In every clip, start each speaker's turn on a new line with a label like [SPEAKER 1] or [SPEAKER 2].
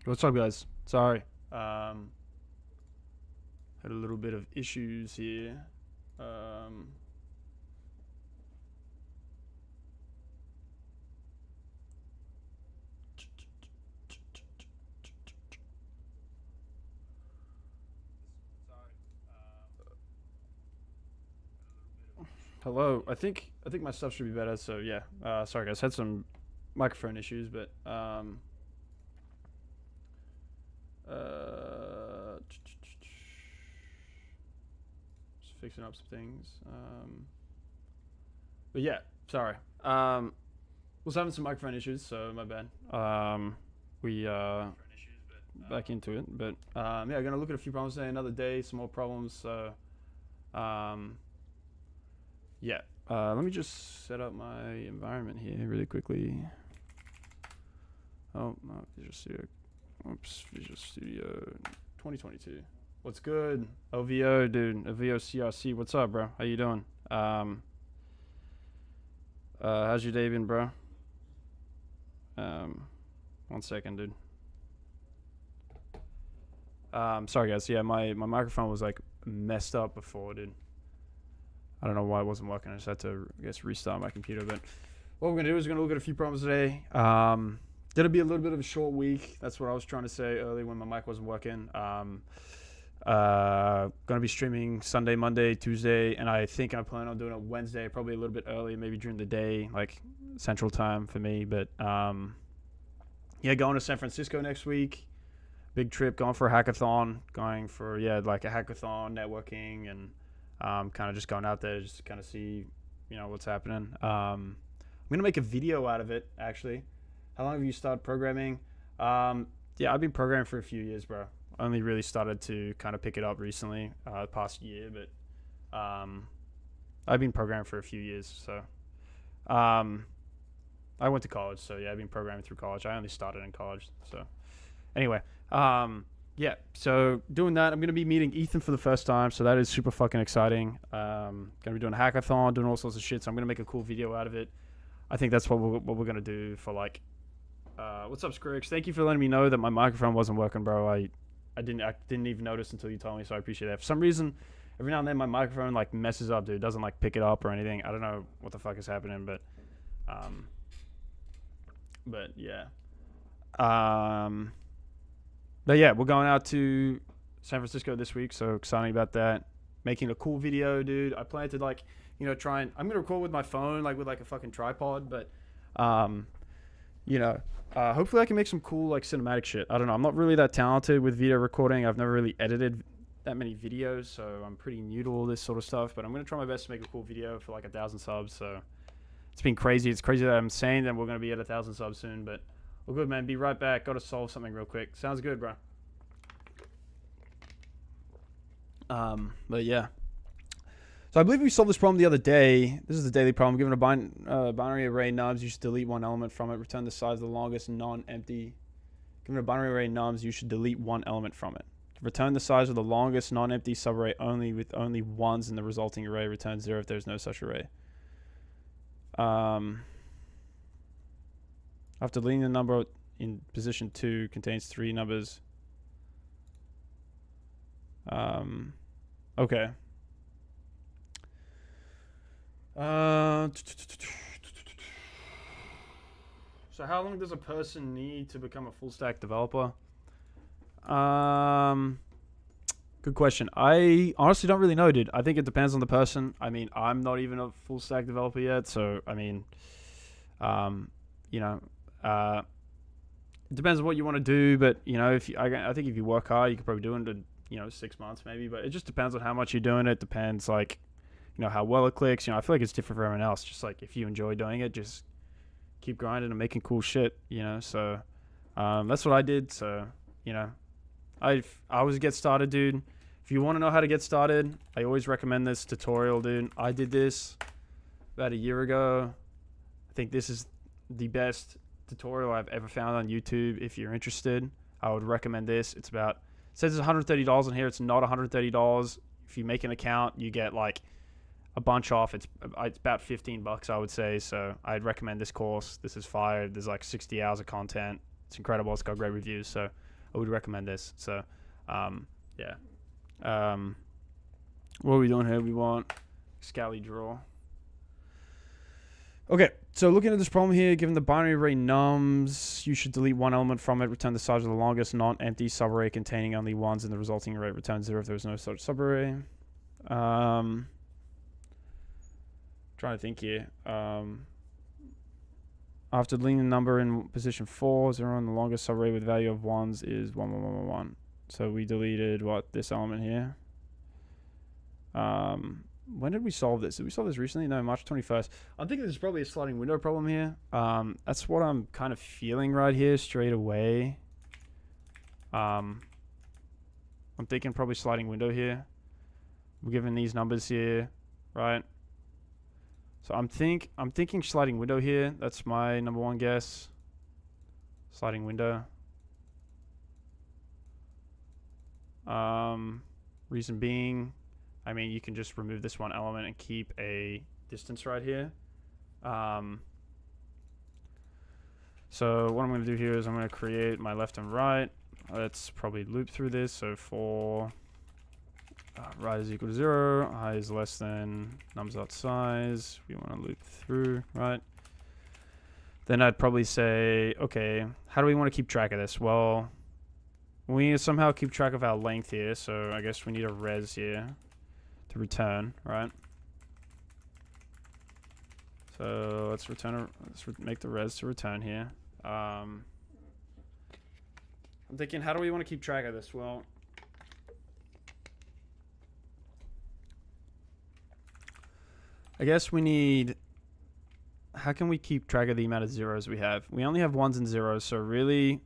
[SPEAKER 1] What's up, guys? Sorry. Had a little bit of issues here. Hello. I think my stuff should be better. So yeah. Sorry, guys. Had some microphone issues, but just fixing up some things. But yeah. Sorry. Was having some microphone issues, so my bad. We back into it, but yeah, gonna look at a few problems today. Another day, some more problems. So yeah. Let me just set up my environment here really quickly. Oh, no, Visual Studio. Oops, Visual Studio 2022. What's good? OVO, dude. OVO CRC. What's up, bro? How you doing? How's your day been, bro? 1 second, dude. Sorry, guys. Yeah, my microphone was like messed up before, dude. I don't know why it wasn't working. I just had to, I guess, restart my computer. But what we're going to do is we're going to look at a few problems today. Gonna be a little bit of a short week. That's what I was trying to say earlier when my mic wasn't working. Gonna be streaming Sunday, Monday, Tuesday, and I think I plan on doing it Wednesday, probably a little bit early, maybe during the day, like Central Time for me. But yeah, going to San Francisco next week. Big trip, going for a hackathon, going for, yeah, like a hackathon, networking, and kind of just going out there just to kind of see, you know, what's happening. I'm going to make a video out of it, actually. How long have you started programming? Yeah, I've been programming for a few years, bro. I only really started to kind of pick it up recently, the past year, but I've been programming for a few years. So I went to college, so yeah, I've been programming through college. I only started in college, so anyway. Yeah, so doing that, I'm going to be meeting Ethan for the first time, so that is super fucking exciting. Going to be doing a hackathon, doing all sorts of shit, so I'm going to make a cool video out of it. I think that's what we're going to do for, like, what's up, Skrix? Thank you for letting me know that my microphone wasn't working, bro. I didn't even notice until you told me, so I appreciate that. For some reason, every now and then my microphone, like, messes up, dude. It doesn't, like, pick it up or anything. I don't know what the fuck is happening, but yeah. But yeah, we're going out to San Francisco this week, so exciting about that. Making a cool video, dude. I plan to, like, you know, try and, I'm gonna record with my phone, like with like a fucking tripod, but you know, hopefully I can make some cool, like, cinematic shit. I don't know. I'm not really that talented with video recording. I've never really edited that many videos, so I'm pretty new to all this sort of stuff, but I'm gonna try my best to make a cool video for like 1,000 subs. So it's been crazy. It's crazy that I'm saying that we're gonna be at 1,000 subs soon, but well, good, man. Be right back. Got to solve something real quick. Sounds good, bro. But yeah. So I believe we solved this problem the other day. This is the daily problem. Given a binary array nums, you should delete one element from it. Return the size of the longest non-empty. Given a binary array nums, you should delete one element from it. Return the size of the longest non-empty subarray only with only ones in the resulting array. Return 0 if there's no such array. After deleting the number in position 2 contains 3 numbers. Okay. So how long does a person need to become a full stack developer? Good question. I honestly don't really know, dude. I think it depends on the person. I mean, I'm not even a full stack developer yet, so I mean, you know, it depends on what you want to do. But you know, if you, I think if you work hard, you could probably do it in, you know, 6 months maybe. But it just depends on how much you're doing. It depends, like, you know, how well it clicks. You know, I feel like it's different for everyone else. Just like if you enjoy doing it, just keep grinding and making cool shit. You know, so that's what I did. So you know, I always get started, dude. If you want to know how to get started, I always recommend this tutorial, dude. I did this about a year ago. I think this is the best tutorial I've ever found on YouTube. If you're interested, I would recommend this. It's about, it says it's $130 in here. It's not $130. If you make an account, you get like a bunch off. It's about $15, I would say. So I'd recommend this course. This is fire. There's like 60 hours of content. It's incredible. It's got great reviews. So I would recommend this. So, yeah. What are we doing here? We want Scally draw. Okay, so looking at this problem here, given the binary array nums, you should delete one element from it, return the size of the longest non-empty subarray containing only ones, and the resulting array return 0 if there is no such subarray. Trying to think here. After deleting the number in position 4, 0 and the longest subarray with value of 1s is 1, 1, 1, 1, 1. So we deleted, what, this element here. When did we solve this? Did we solve this recently? No, March 21st. I'm thinking this is probably a sliding window problem here. That's what I'm kind of feeling right here straight away. I'm thinking probably sliding window here. We're given these numbers here, right? So I'm thinking sliding window here. That's my number one guess. Sliding window. Reason being, I mean, you can just remove this one element and keep a distance right here. So what I'm going to do here is I'm going to create my left and right. Let's probably loop through this. So for right is equal to 0, high is less than nums.size. We want to loop through, right? Then I'd probably say, okay, how do we want to keep track of this? Well, we need to somehow keep track of our length here. So I guess we need a res here to return, right? So let's make the res to return here. I'm thinking, how do we want to keep track of this? Well, I guess we need, how can we keep track of the amount of zeros we have? We only have ones and zeros, so really,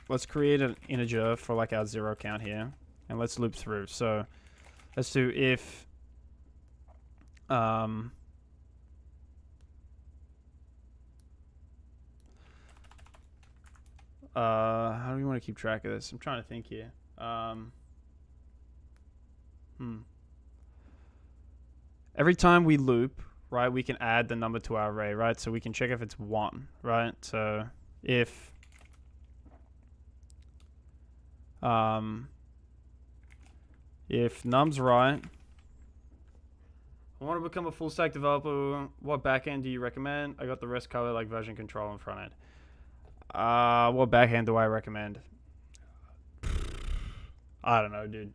[SPEAKER 1] let's create an integer for like our zero count here, and let's loop through. So let's do if how do we want to keep track of this? I'm trying to think here. Every time we loop, right, we can add the number to our array, right? So we can check if it's 1, right? So if num's right, I want to become a full stack developer. What backend do you recommend? I got the rest covered like version control and front end. What backend do I recommend? I don't know, dude.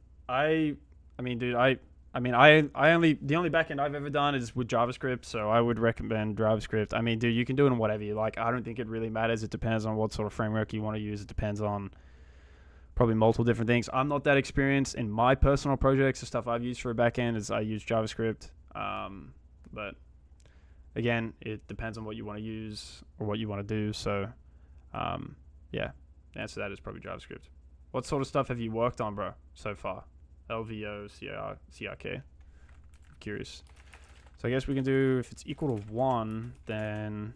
[SPEAKER 1] The only backend I've ever done is with JavaScript, so I would recommend JavaScript. I mean, dude, you can do it in whatever you like. I don't think it really matters. It depends on what sort of framework you want to use. It depends on probably multiple different things. I'm not that experienced in my personal projects. The stuff I've used for a backend is I use JavaScript. But again, it depends on what you want to use or what you want to do. So, yeah, the answer to that is probably JavaScript. What sort of stuff have you worked on, bro, so far? LVO, CRK. Curious. So I guess we can do, if it's equal to 1, then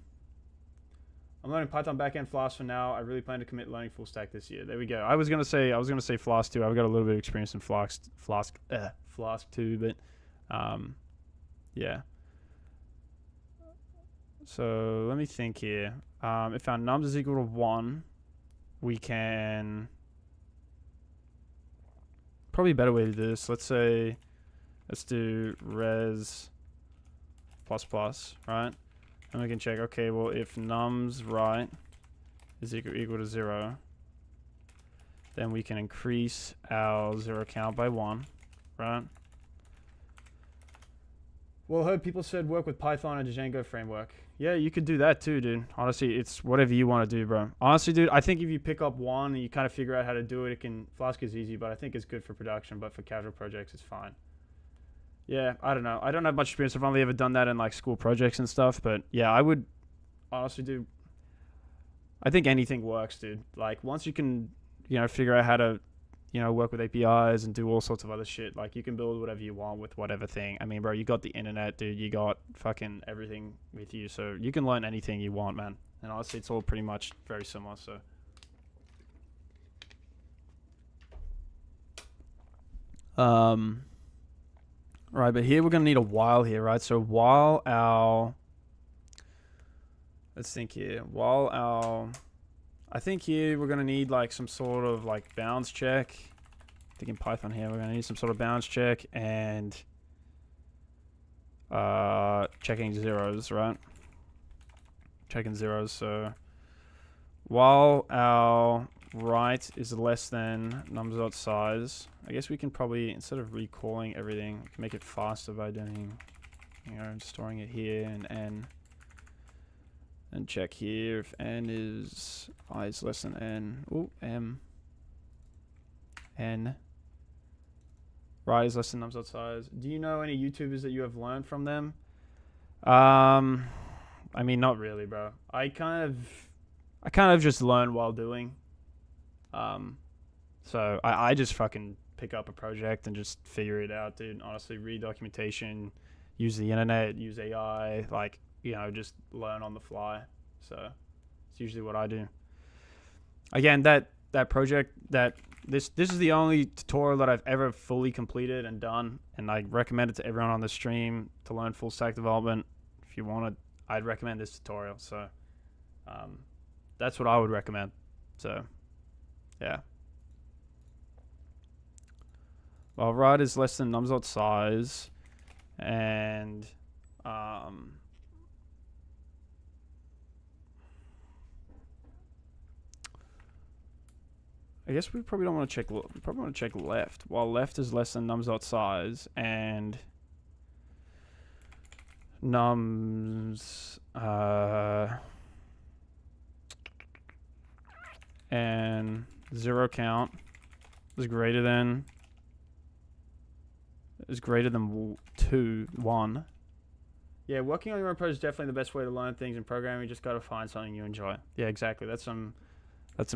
[SPEAKER 1] I'm learning Python backend Flask for now. I really plan to commit learning full stack this year. There we go. I was gonna say Flask too. I've got a little bit of experience in Flask too, but yeah. So let me think here. If our nums is equal to 1, we can probably a better way to do this. Let's do res ++, right? And we can check, okay, well, if nums right is equal to 0, then we can increase our 0 count by 1, right? Well, I heard people said work with Python and Django framework. Yeah, you could do that too, dude. Honestly, it's whatever you want to do, bro. Honestly, dude, I think if you pick up one and you kind of figure out how to do it, Flask is easy, but I think it's good for production, but for casual projects, it's fine. Yeah, I don't know. I don't have much experience. I've only ever done that in like school projects and stuff, but yeah, I would honestly do. I think anything works, dude. Like once you can, figure out how to, work with APIs and do all sorts of other shit. Like you can build whatever you want with whatever thing. I mean, bro, you got the internet, dude. You got fucking everything with you, so you can learn anything you want, man. And honestly, it's all pretty much very similar. So. Right, but here we're gonna need a while here, right? So let's think here. While our I think here we're gonna need like some sort of like bounds check. I think in Python here we're gonna need some sort of bounds check and checking zeros, right? Checking zeros. So while our right is less than nums.size, I guess we can probably, instead of recalling everything, we can make it faster by doing, storing it here and n. And check here if n is I is less than n. Ooh, m. N. Right is less than nums.size. Do you know any YouTubers that you have learned from them? I mean, not really, bro. I kind of just learn while doing. So I just fucking pick up a project and just figure it out, dude. Honestly, read documentation, use the internet, use AI, like, just learn on the fly. So it's usually what I do. Again, that project, this is the only tutorial that I've ever fully completed and done, and I recommend it to everyone on the stream to learn full stack development. If you want it, I'd recommend this tutorial. So that's what I would recommend. So yeah. Well, right is less than nums.size, and I guess we probably don't want to check. We probably want to check left. While left is less than nums.size and nums and zero count is greater than 1. Yeah, working on your own project is definitely the best way to learn things in programming. You just got to find something you enjoy. Yeah, exactly. That's some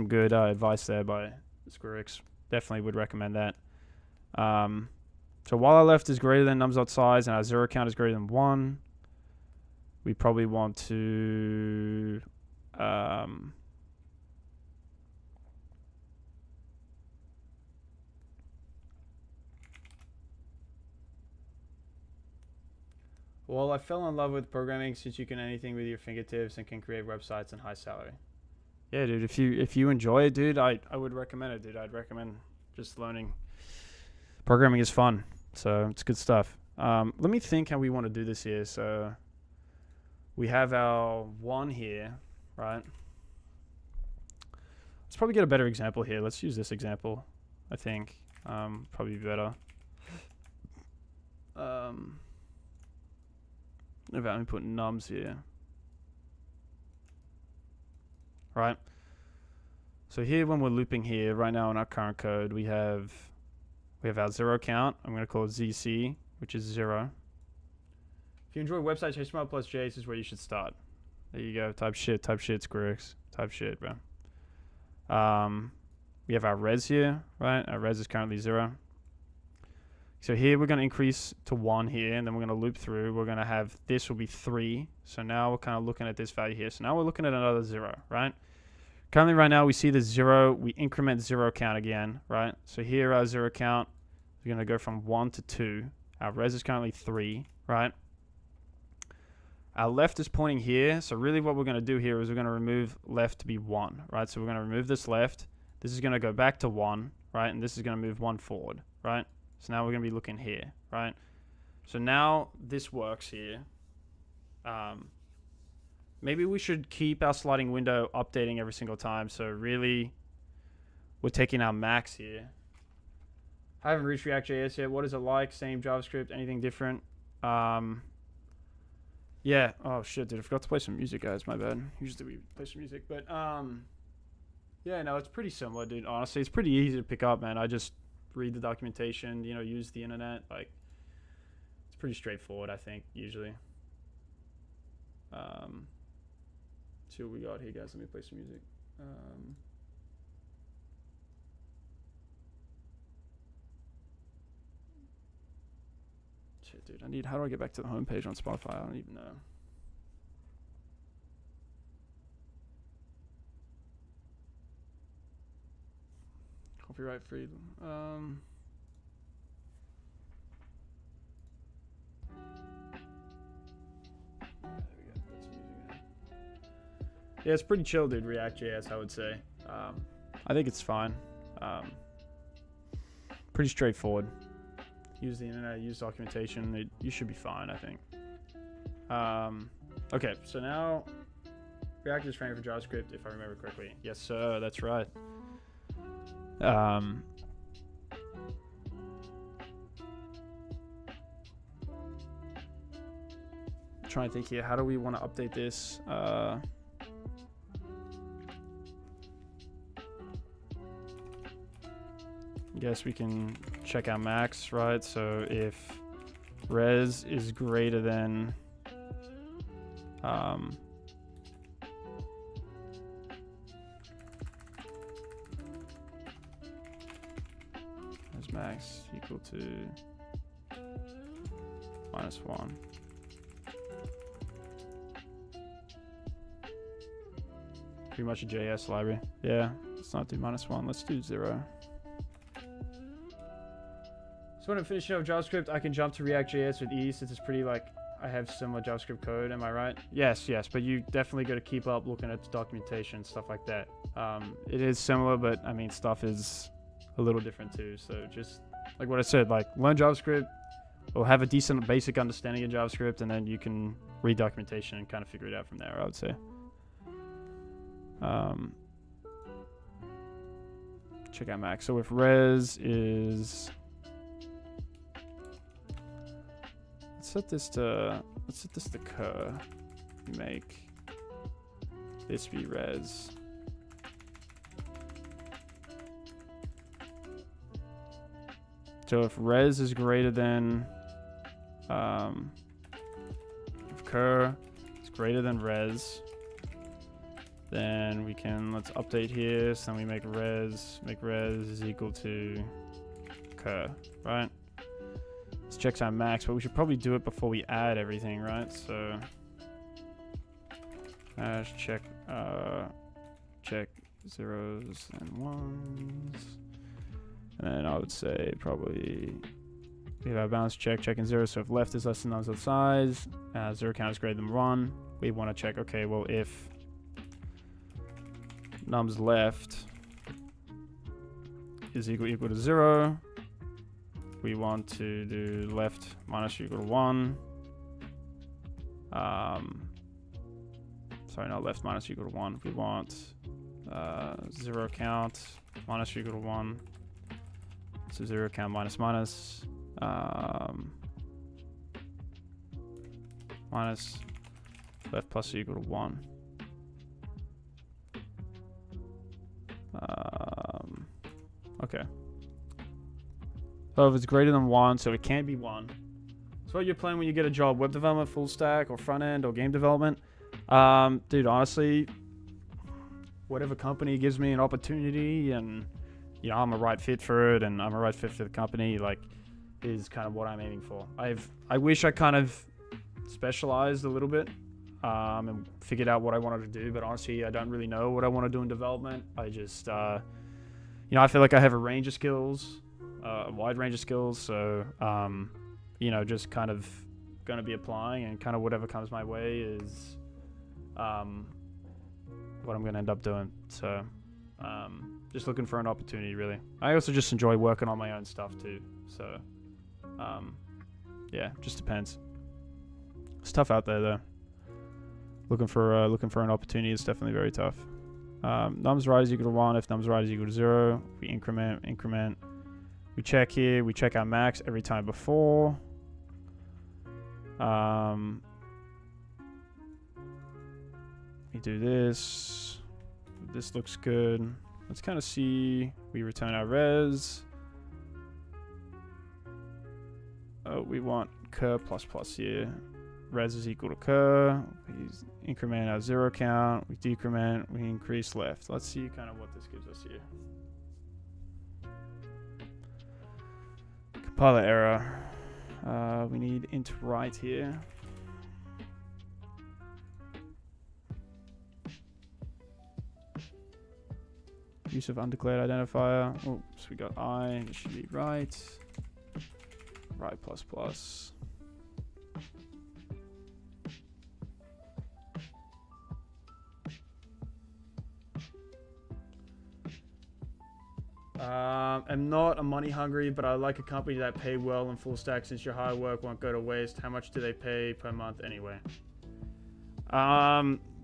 [SPEAKER 1] good advice there by Squirix. Definitely would recommend that. So while our left is greater than nums.size and our zero count is greater than 1, we probably want to well, I fell in love with programming since you can anything with your fingertips and can create websites and high salary. Yeah, dude, if you enjoy it, dude, I would recommend it, dude. I'd recommend just learning. Programming is fun, so it's good stuff. Let me think how we want to do this here. So we have our 1 here, right? Let's probably get a better example here. Let's use this example, I think. Probably better. If I put nums here. Right. So here, when we're looping here, right now in our current code, we have our zero count. I'm going to call it ZC, which is 0. If you enjoy websites, HTML plus JS is where you should start. There you go. Type shit, Squirix. Type shit, bro. We have our res here, right? Our res is currently 0. So here we're going to increase to 1 here, and then we're going to loop through. We're going to have this will be 3. So now we're kind of looking at this value here. So now we're looking at another 0, right? Currently right now we see the 0. We increment 0 count again, right? So here our 0 count is going to go from 1 to 2. Our res is currently 3, right? Our left is pointing here. So really what we're going to do here is we're going to remove left to be 1, right? So we're going to remove this left. This is going to go back to 1, right? And this is going to move 1 forward, right? So now we're going to be looking here, right? So now this works here. Maybe we should keep our sliding window updating every single time. So really, we're taking our max here. I haven't reached React.js yet. What is it like? Same JavaScript? Anything different? Yeah. Oh, shit, dude. I forgot to play some music, guys. My bad. Usually we play some music. But, yeah, no, it's pretty similar, dude. Honestly, it's pretty easy to pick up, man. I just read the documentation, use the internet. Like, it's pretty straightforward, I think, usually. See what we got here, guys. Let me play some music. Shit, dude. How do I get back to the homepage on Spotify? I don't even know. Copyright free. There we go. Put some music in. Yeah, it's pretty chill, dude. React.js, I would say. I think it's fine. Pretty straightforward. Use the internet, use documentation. You should be fine, I think. Okay, so now React is framed for JavaScript, if I remember correctly. Yes, sir. That's right. Trying to think here. How do we want to update this? Guess we can check out max, right? So if res is greater than is max equal to -1. Pretty much a JS library. Yeah, let's not do -1. Let's do 0. So when I'm finishing up JavaScript, I can jump to React.js with ease since it's pretty like I have similar JavaScript code. Am I right? Yes, but you definitely got to keep up looking at the documentation, stuff like that. It is similar, but I mean, stuff is a little different too. So just like what I said, like learn JavaScript or have a decent basic understanding of JavaScript, and then you can read documentation and kind of figure it out from there, I would say. Check out max. So if res is, let's set this to cur. Make this be res. So if res is greater than, if cur is greater than res, then we can, let's update here. So then we make res is equal to cur, right? This checks out max, but we should probably do it before we add everything, right? So check check zeros and ones, and then I would say probably we have our balance check checking zero. So if left is less than nums of size, zero count is greater than 1, we want to check, okay, well if nums left is equal to 0, we want to do left minus or equal to 1. Sorry, not left minus or equal to 1. We want 0 count minus or equal to 1. So 0 count minus minus. Minus left plus or equal to 1. Okay. So if it's greater than 1, so it can't be 1. So what you're playing when you get a job, web development, full stack, or front end, or game development. Dude, honestly, whatever company gives me an opportunity and, you know, I'm a right fit for it and I'm a right fit for the company, like, is kind of what I'm aiming for. I wish I kind of specialized a little bit and figured out what I wanted to do, but honestly, I don't really know what I want to do in development. I just, you know, I feel like I have a range of skills, a wide range of skills, so, you know, just kind of going to be applying, and kind of whatever comes my way is what I'm going to end up doing. So just looking for an opportunity, really. I also just enjoy working on my own stuff too, so yeah, just depends. It's tough out there though. Looking for an opportunity is definitely very tough. Nums right is equal to 1. If nums right is equal to 0, we increment. We check here. We check our max every time before. We do this. This looks good. Let's kind of see. We return our res. Oh, we want cur plus plus here. Res is equal to cur. We increment our 0 count. We decrement. We increase left. Let's see kind of what this gives us here. Compiler error. We need int right here. Use of undeclared identifier. Oops, we got I. This should be right. Right plus plus. I'm not a money hungry, but I like a company that pay well and full stack since your hard work won't go to waste. How much do they pay per month anyway?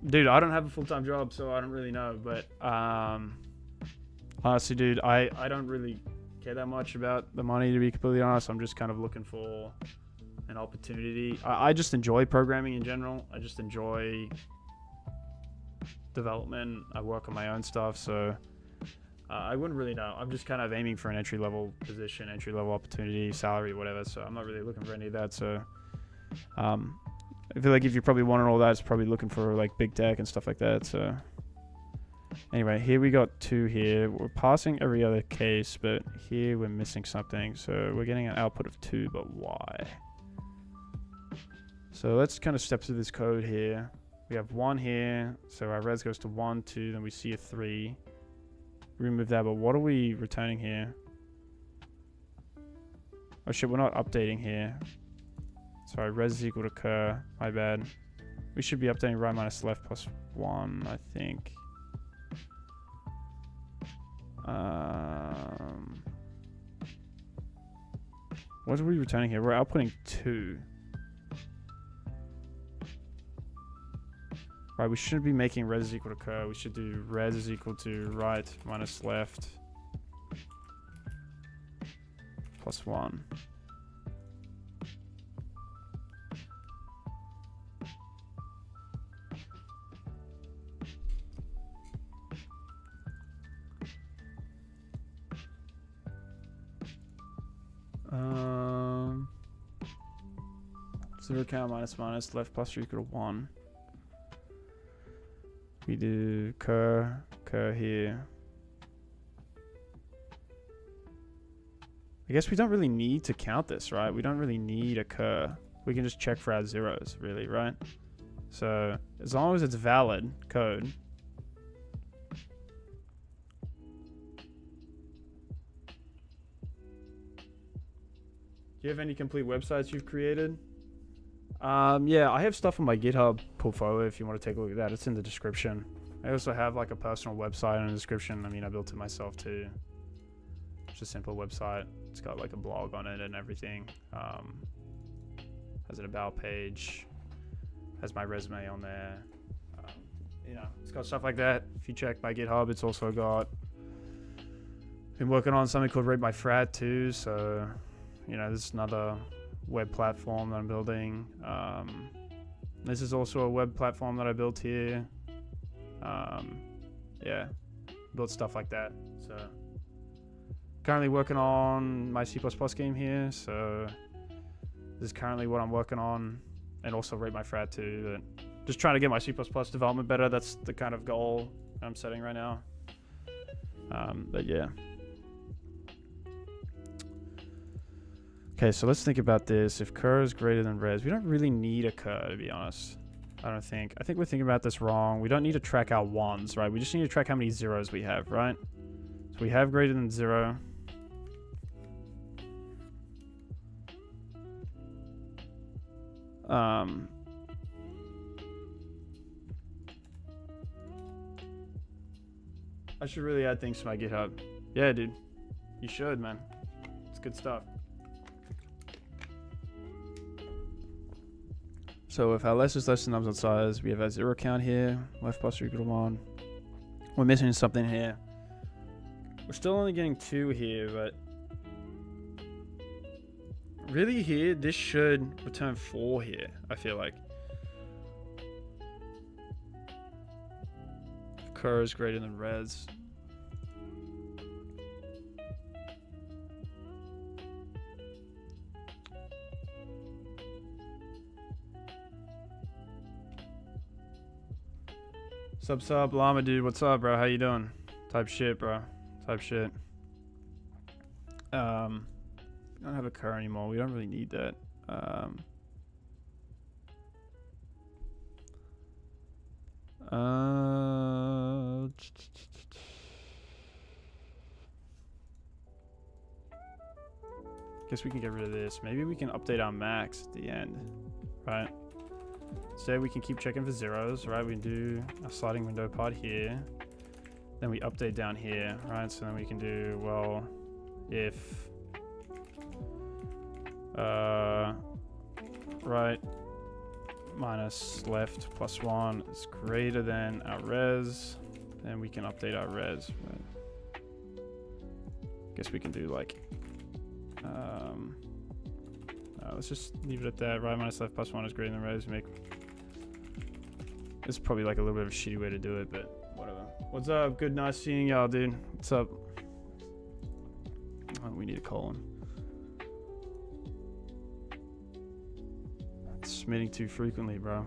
[SPEAKER 1] Dude, I don't have a full-time job, so I don't really know. But honestly, dude, I don't really care that much about the money, to be completely honest. I'm just kind of looking for an opportunity. I just enjoy programming in general. I just enjoy development. I work on my own stuff, so I wouldn't really know. I'm just kind of aiming for an entry-level position, entry-level opportunity, salary, whatever. So I'm not really looking for any of that. So I feel like if you probably wanted all that, it's probably looking for like big tech and stuff like that. So anyway, here we got 2 here. We're passing every other case, but here we're missing something. So we're getting an output of 2, but why? So let's kind of step through this code here. We have 1 here, so our res goes to 1, 2, then we see a 3. Remove that, but what are we returning here? Oh shit, we're not updating here. Sorry, res is equal to cur. My bad. We should be updating right minus left plus 1, I think. What are we returning here? We're outputting 2. Right, we should be making res is equal to cur. We should do res is equal to right minus left plus 1. Zero count minus minus left plus or equal to 1. We do cur here. I guess we don't really need to count this, right? We don't really need a cur. We can just check for our zeros, really, right? So as long as it's valid code. Do you have any complete websites you've created? Yeah, I have stuff on my GitHub portfolio if you want to take a look at that. It's in the description. I also have like a personal website in the description. I mean, I built it myself too. It's a simple website. It's got like a blog on it and everything. Has an about page. Has my resume on there. You know, it's got stuff like that. If you check my GitHub, it's also got... Been working on something called Read My Frat too. So, you know, this is another web platform that I'm building. This is also a web platform that I built here. Yeah, built stuff like that. So currently working on my C++ game here. So this is currently what I'm working on, and also Rate My Frat too. But just trying to get my C++ development better. That's the kind of goal I'm setting right now. But yeah. Okay, so let's think about this. If cur is greater than res, we don't really need a cur, to be honest. I don't think. I think we're thinking about this wrong. We don't need to track our 1s, right? We just need to track how many zeros we have, right? So we have greater than 0. I should really add things to my GitHub. Yeah, dude. You should, man. It's good stuff. So if our less is less than numbers on size, we have our 0 count here, left plus or equal to 1. We're missing something here. We're still only getting 2 here, but really here, this should return 4 here, I feel like. Cur is greater than res. Sub llama dude, what's up, bro? How you doing? Type shit, bro. Type shit. We don't have a cur anymore. We don't really need that. Guess we can get rid of this. Maybe we can update our max at the end, right? So we can keep checking for zeros, right? We can do a sliding window part here. then we update down here, right? So then we can do, well, if right minus left plus 1 is greater than our res, then we can update our res. Right? Guess we can do like, let's just leave it at that. Right minus left plus 1 is greater than res. This is probably like a little bit of a shitty way to do it, but whatever. What's up? Good, nice seeing y'all, dude. What's up? Oh, we need a colon. Submitting too frequently, bro.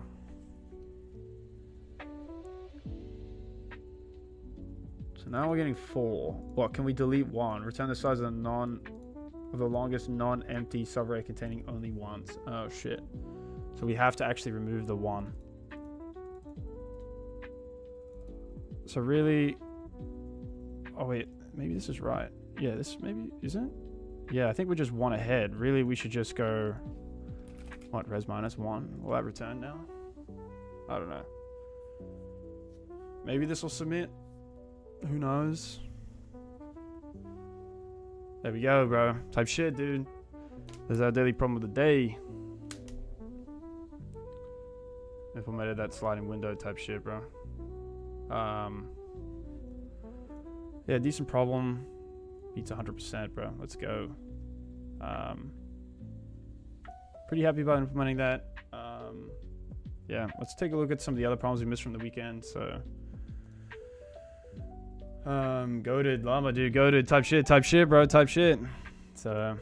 [SPEAKER 1] So now we're getting 4. What, can we delete 1? Return the size of the longest non-empty subarray containing only ones. Oh shit. So we have to actually remove the 1. So really, oh wait, maybe this is right. Yeah, this maybe isn't. Yeah, I think we're just 1 ahead. Really, we should just go, what, res minus 1? Will that return now? I don't know. Maybe this will submit. Who knows? There we go, bro. Type shit, dude. There's our daily problem of the day. Implemented that sliding window type shit, bro. Yeah, decent problem. Beats 100%, bro. Let's go. Pretty happy about implementing that. Yeah, let's take a look at some of the other problems we missed from the weekend. So, goated llama, dude. Goated type shit, bro. Type shit. So,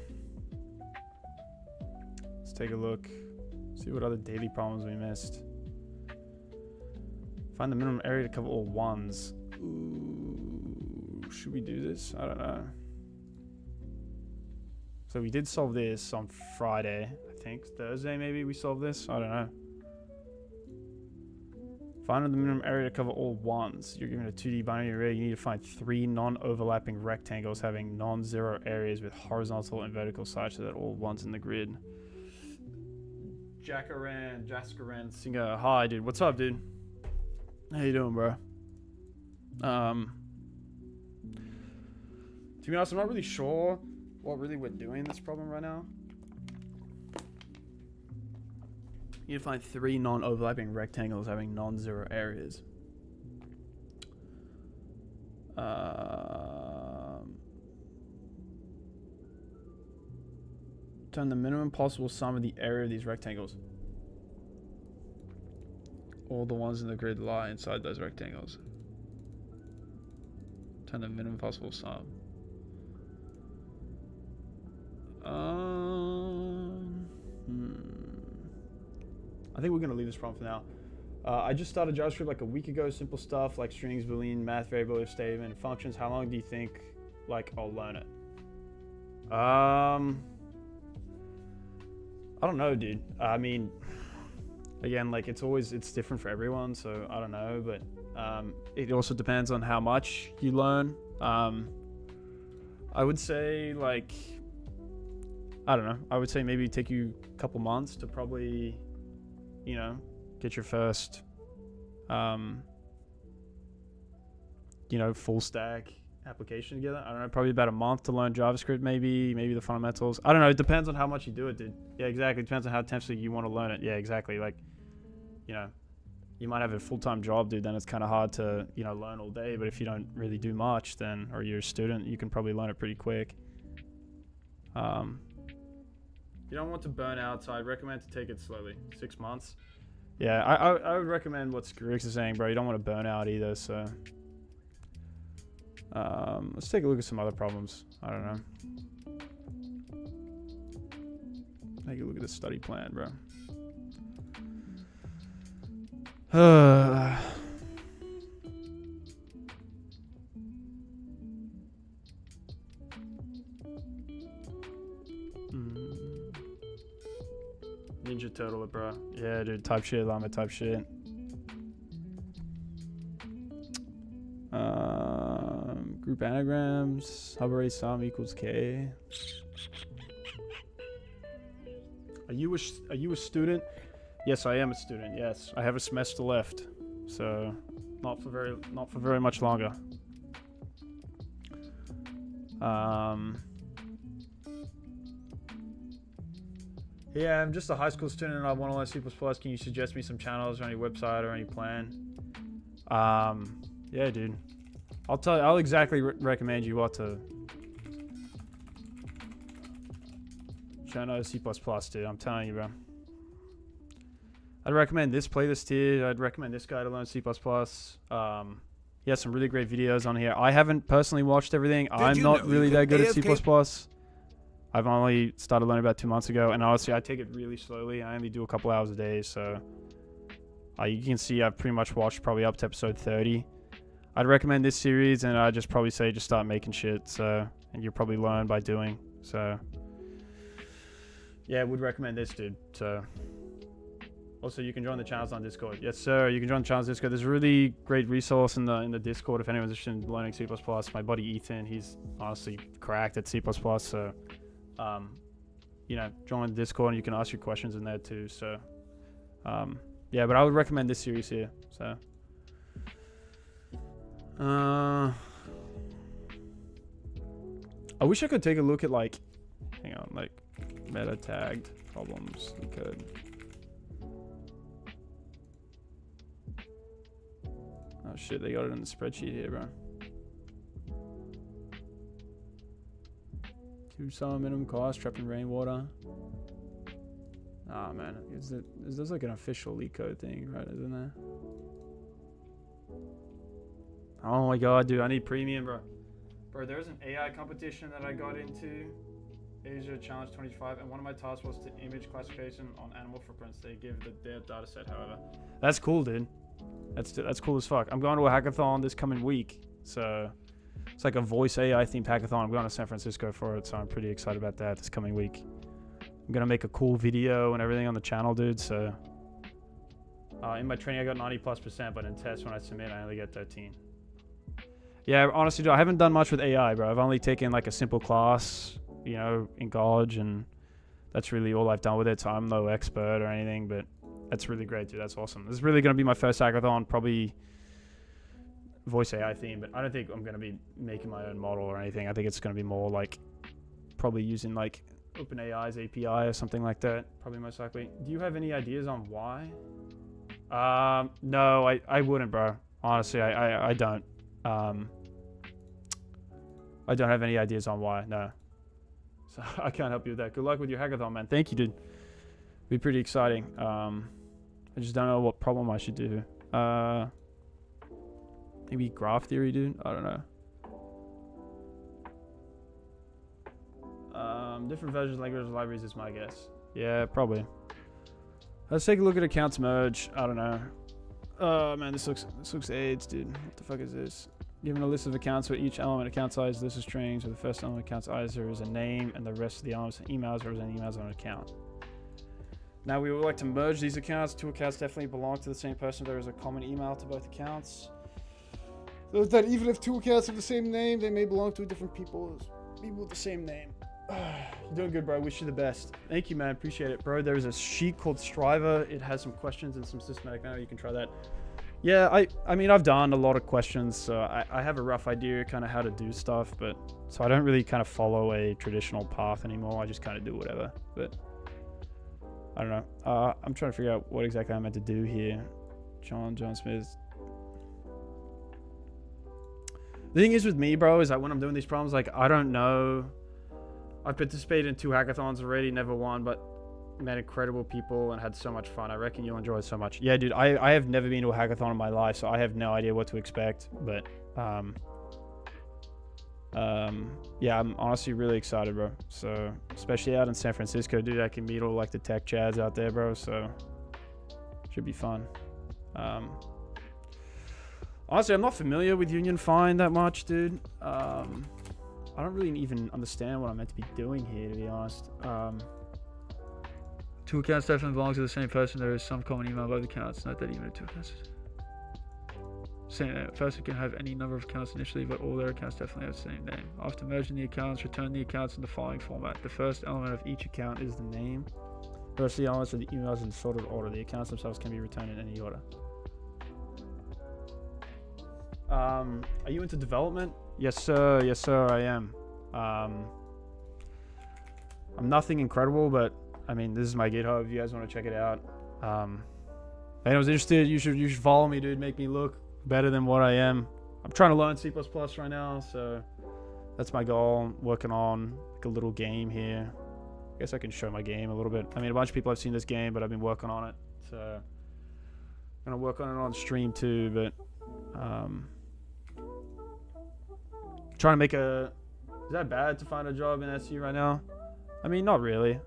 [SPEAKER 1] let's take a look. See what other daily problems we missed. Find the minimum area to cover all ones. Ooh, should we do this? I don't know. So we did solve this on Friday. I think Thursday maybe we solved this. I don't know. Find the minimum area to cover all ones. You're given a 2D binary array. You need to find 3 non-overlapping rectangles having non-zero areas with horizontal and vertical sides so that all ones in the grid. Jaskaran Singer. Hi, dude. What's up, dude? How you doing, bro? To be honest, I'm not really sure what really we're doing in this problem right now. You need to find 3 non-overlapping rectangles having non-zero areas. Turn the minimum possible sum of the area of these rectangles. All the ones in the grid lie inside those rectangles. Turn the minimum possible sum. I think we're gonna leave this problem for now. I just started JavaScript like a week ago. Simple stuff like strings, boolean, math, variable, if statement, functions. How long do you think like I'll learn it? I don't know, dude. I mean, again, like it's different for everyone, so I don't know, but it also depends on how much you learn. I would say like, I don't know, I would say maybe take you a couple months to probably, you know, get your first, you know, full stack application together. I don't know, probably about a month to learn JavaScript, maybe the fundamentals. I don't know, it depends on how much you do it, dude. Yeah, exactly. It depends on how intensely you want to learn it. Yeah, exactly. Like, you know, you might have a full-time job, dude, then it's kind of hard to, you know, learn all day. But if you don't really do much, then, or you're a student, you can probably learn it pretty quick. You don't want to burn out, so I'd recommend to take it slowly. 6 months. Yeah, I would recommend what Skrix is saying, bro. You don't want to burn out either, so. Let's take a look at some other problems. I don't know. Take a look at the study plan, bro. Ninja Turtle it, bro. Yeah, dude. Type shit, llama type shit. Group anagrams. Hub array sum equals k. Are you a student? Yes, I am a student. Yes, I have a semester left, so not for very much longer. Yeah, I'm just a high school student and I want to learn C++. Can you suggest me some channels or any website or any plan? Yeah, dude. I'll exactly recommend you what to. Channel C++, dude. I'm telling you, bro. I'd recommend this playlist here. I'd recommend this guy to learn C++. He has some really great videos on here. I haven't personally watched everything. I'm not really that good at C++. I've only started learning about 2 months ago, and honestly, I take it really slowly. I only do a couple hours a day, so you can see I've pretty much watched probably up to episode 30. I'd recommend this series, and I'd just probably say just start making shit. So, and you'll probably learn by doing. So, yeah, I would recommend this, dude. So, also you can join the channels on Discord. Yes, sir. You can join the channels on Discord. There's a really great resource in the Discord if anyone's interested in learning C++. My buddy Ethan, he's honestly cracked at C++. So, you know, join the Discord and you can ask your questions in there too. So, yeah, but I would recommend this series here. So, I wish I could take a look at like, hang on, like meta tagged problems. LeetCode. Oh shit, they got it in the spreadsheet here, bro. Summer minimum cost, trapped in rainwater. Ah, man, there's like an official LeetCode thing, right? Isn't there? Oh my god, dude, I need premium, bro. Bro, there's an AI competition that I got into, Asia Challenge 25, and one of my tasks was to image classification on animal footprints. They give their data set, however. That's cool, dude. That's cool as fuck. I'm going to a hackathon this coming week, so it's like a voice AI themed hackathon. I'm going to San Francisco for it, so I'm pretty excited about that this coming week. I'm gonna make a cool video and everything on the channel, dude. So in my training I got 90+%, but in tests when I submit I only get 13. Yeah, honestly, dude, I haven't done much with AI, bro. I've only taken like a simple class, you know, in college, and that's really all I've done with it. So I'm no expert or anything, but that's really great, dude. That's awesome. This is really gonna be my first hackathon, probably voice AI theme, but I don't think I'm gonna be making my own model or anything. I think it's gonna be more like probably using like OpenAI's API or something like that, probably most likely. Do you have any ideas on why? No, I wouldn't, bro. Honestly, I don't. I don't have any ideas on why, no. So I can't help you with that. Good luck with your hackathon, man. Thank you, dude. Be pretty exciting. I just don't know what problem I should do. Maybe graph theory, dude? I don't know. Different versions of language libraries is my guess. Yeah, probably. Let's take a look at accounts merge. I don't know. Oh man, this looks AIDS, dude. What the fuck is this? Given a list of accounts where each element account size, list of strings, where the first element account size there is a name, and the rest of the elements are emails representing emails on an account. Now we would like to merge these accounts. Two accounts definitely belong to the same person. There is a common email to both accounts. So that even if two accounts have the same name, they may belong to different people with the same name. You're doing good, bro. Wish you the best. Thank you, man. Appreciate it, bro. There's a sheet called Striver. It has some questions and some systematic matter. You can try that. Yeah, I mean, I've done a lot of questions, so I have a rough idea kind of how to do stuff, but so I don't really kind of follow a traditional path anymore. I just kind of do whatever, but I don't know. I'm trying to figure out what exactly I'm meant to do here. John Smith. The thing is with me, bro, is that when I'm doing these problems, like, I don't know. I've participated in 2 hackathons already, never won, but met incredible people and had so much fun. I reckon you'll enjoy it so much. Yeah, dude, I have never been to a hackathon in my life, so I have no idea what to expect, but yeah, I'm honestly really excited, bro. So especially out in San Francisco, dude, I can meet all like the tech chads out there, bro, so should be fun. Honestly, I'm not familiar with Union Fine that much, dude. I don't really even understand what I'm meant to be doing here, to be honest. 2 accounts definitely belong to the same person. There is some common email about the accounts. Not that even if 2 accounts. Saying that a person can have any number of accounts initially, but all their accounts definitely have the same name. After merging the accounts, return the accounts in the following format. The first element of each account is the name. The rest of the elements are the emails in sorted order. The accounts themselves can be returned in any order. Are you into development? Yes, sir. Yes, sir, I am. I'm nothing incredible, but I mean, this is my GitHub. If you guys want to check it out, if anyone's interested, you should follow me, dude. Make me look better than what I am. I'm trying to learn C++ right now, so that's my goal. I'm working on like a little game here. I guess I can show my game a little bit. I mean, a bunch of people have seen this game, but I've been working on it, so I'm gonna work on it on stream too. But trying to make a. Is that bad to find a job in SU right now? I mean, not really.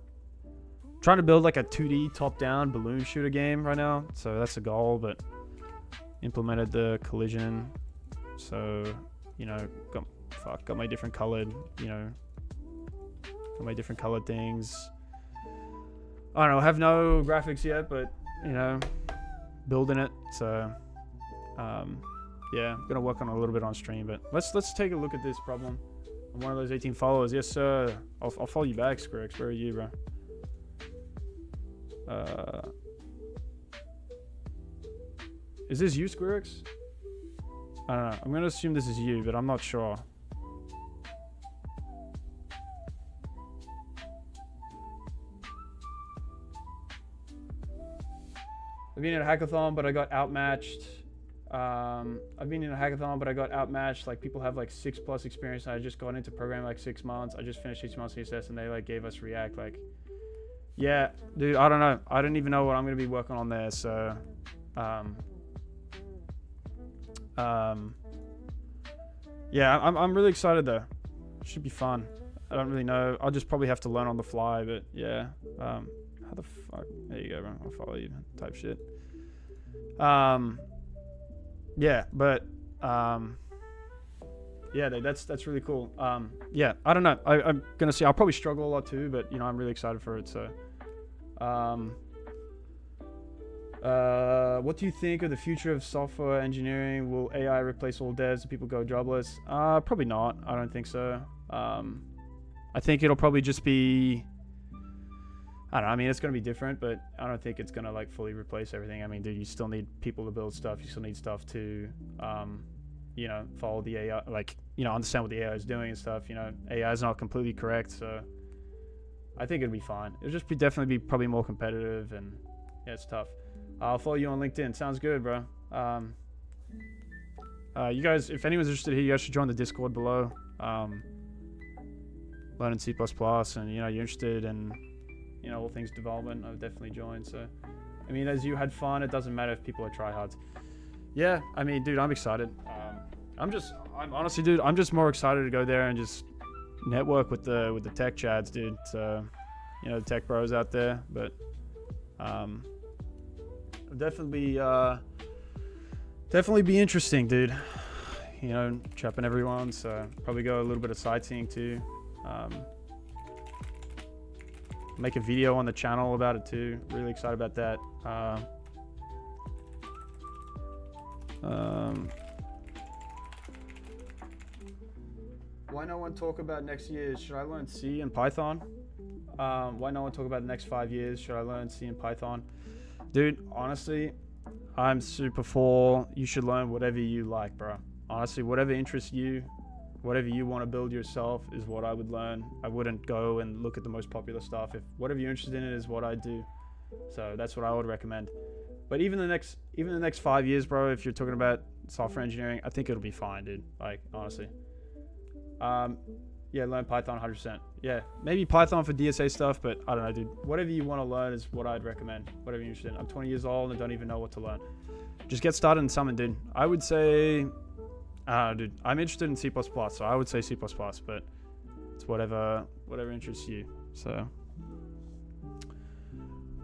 [SPEAKER 1] Trying to build like a 2D top-down balloon shooter game right now, so that's a goal. But implemented the collision, so you know, got my different colored, you know, got my different colored things. I don't know. I have no graphics yet, but you know, building it. So yeah, I'm gonna work on it a little bit on stream. But let's take a look at this problem. I'm one of those 18 followers. Yes, sir. I'll follow you back, Squirix. Where are you, bro? Is this you, Squirix? I don't know. I'm gonna assume this is you, but I'm not sure. I've been in a hackathon, but I got outmatched. Like, people have like 6+ experience. I just got into programming like 6 months. I just finished HTML CSS, and they like gave us React. Like, yeah, dude, I don't know. I don't even know what I'm gonna be working on there. So, yeah, I'm really excited though. Should be fun. I don't really know. I'll just probably have to learn on the fly. But yeah, how the fuck? There you go, bro. I'll follow you. Type shit. Yeah, but yeah, that's really cool. Yeah, I don't know. I'm gonna see. I'll probably struggle a lot too, but you know, I'm really excited for it. So, what do you think of the future of software engineering? Will AI replace all devs and people go jobless? Probably not. I don't think so. I think it'll probably just be. I don't know. I mean, it's going to be different, but I don't think it's going to like fully replace everything. I mean, dude, you still need people to build stuff. You still need stuff to, you know, follow the AI, like, you know, understand what the AI is doing and stuff. You know, AI is not completely correct, so I think it'll be fine. It'll just definitely be probably more competitive, and yeah, it's tough. I'll follow you on LinkedIn. Sounds good, bro. You guys, if anyone's interested here, you guys should join the Discord below. Learning C++, and you know, you're interested in, you know, all things development, I would definitely join. So, I mean, as you had fun, it doesn't matter if people are tryhards. Yeah, I mean, dude, I'm excited. I'm honestly, dude, I'm just more excited to go there and just network with the tech chads, dude. So, you know, the tech bros out there. But definitely be interesting, dude. You know, trapping everyone. So probably go a little bit of sightseeing too. Make a video on the channel about it too. Really excited about that. Why no one talk about next year? Should I learn C and Python? Why no one talk about the next 5 years? Should I learn C and Python? Dude, honestly, I'm super for you should learn whatever you like, bro. Honestly, whatever interests you, whatever you want to build yourself is what I would learn. I wouldn't go and look at the most popular stuff. If whatever you're interested in is what I do. So that's what I would recommend. But even the next 5 years, bro, if you're talking about software engineering, I think it'll be fine, dude. Like, honestly. Yeah, learn Python 100%. Yeah, maybe Python for DSA stuff, but I don't know, dude. Whatever you want to learn is what I'd recommend. Whatever you're interested in. I'm 20 years old and don't even know what to learn. Just get started in something, dude. I would say... dude, I'm interested in C++, so I would say C++, but it's whatever interests you. So I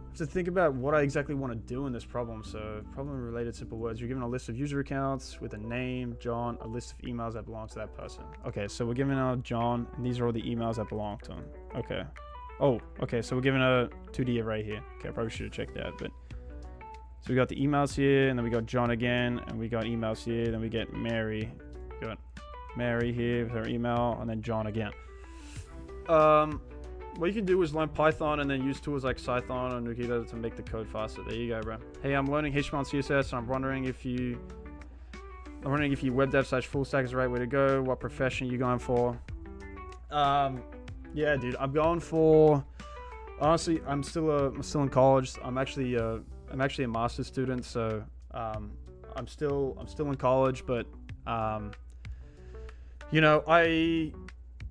[SPEAKER 1] have to think about what I exactly want to do in this problem. So problem-related simple words. You're given a list of user accounts with a name, John, a list of emails that belong to that person. Okay, so we're giving out John, and these are all the emails that belong to him. Okay. Oh, okay, so we're giving a 2D array here. Okay, I probably should have checked that, but... So we got the emails here, and then we got John again, and we got emails here, then we get Mary. We got Mary here with her email, and then John again. What you can do is learn Python and then use tools like Python and Nikita to make the code faster. There you go, bro. Hey, I'm learning HTML and CSS, and I'm wondering if you web dev / full stack is the right way to go. What profession are you going for? Yeah, dude, I'm going for. Honestly, I'm still in college. I'm actually a master's student, so I'm still in college. But you know, I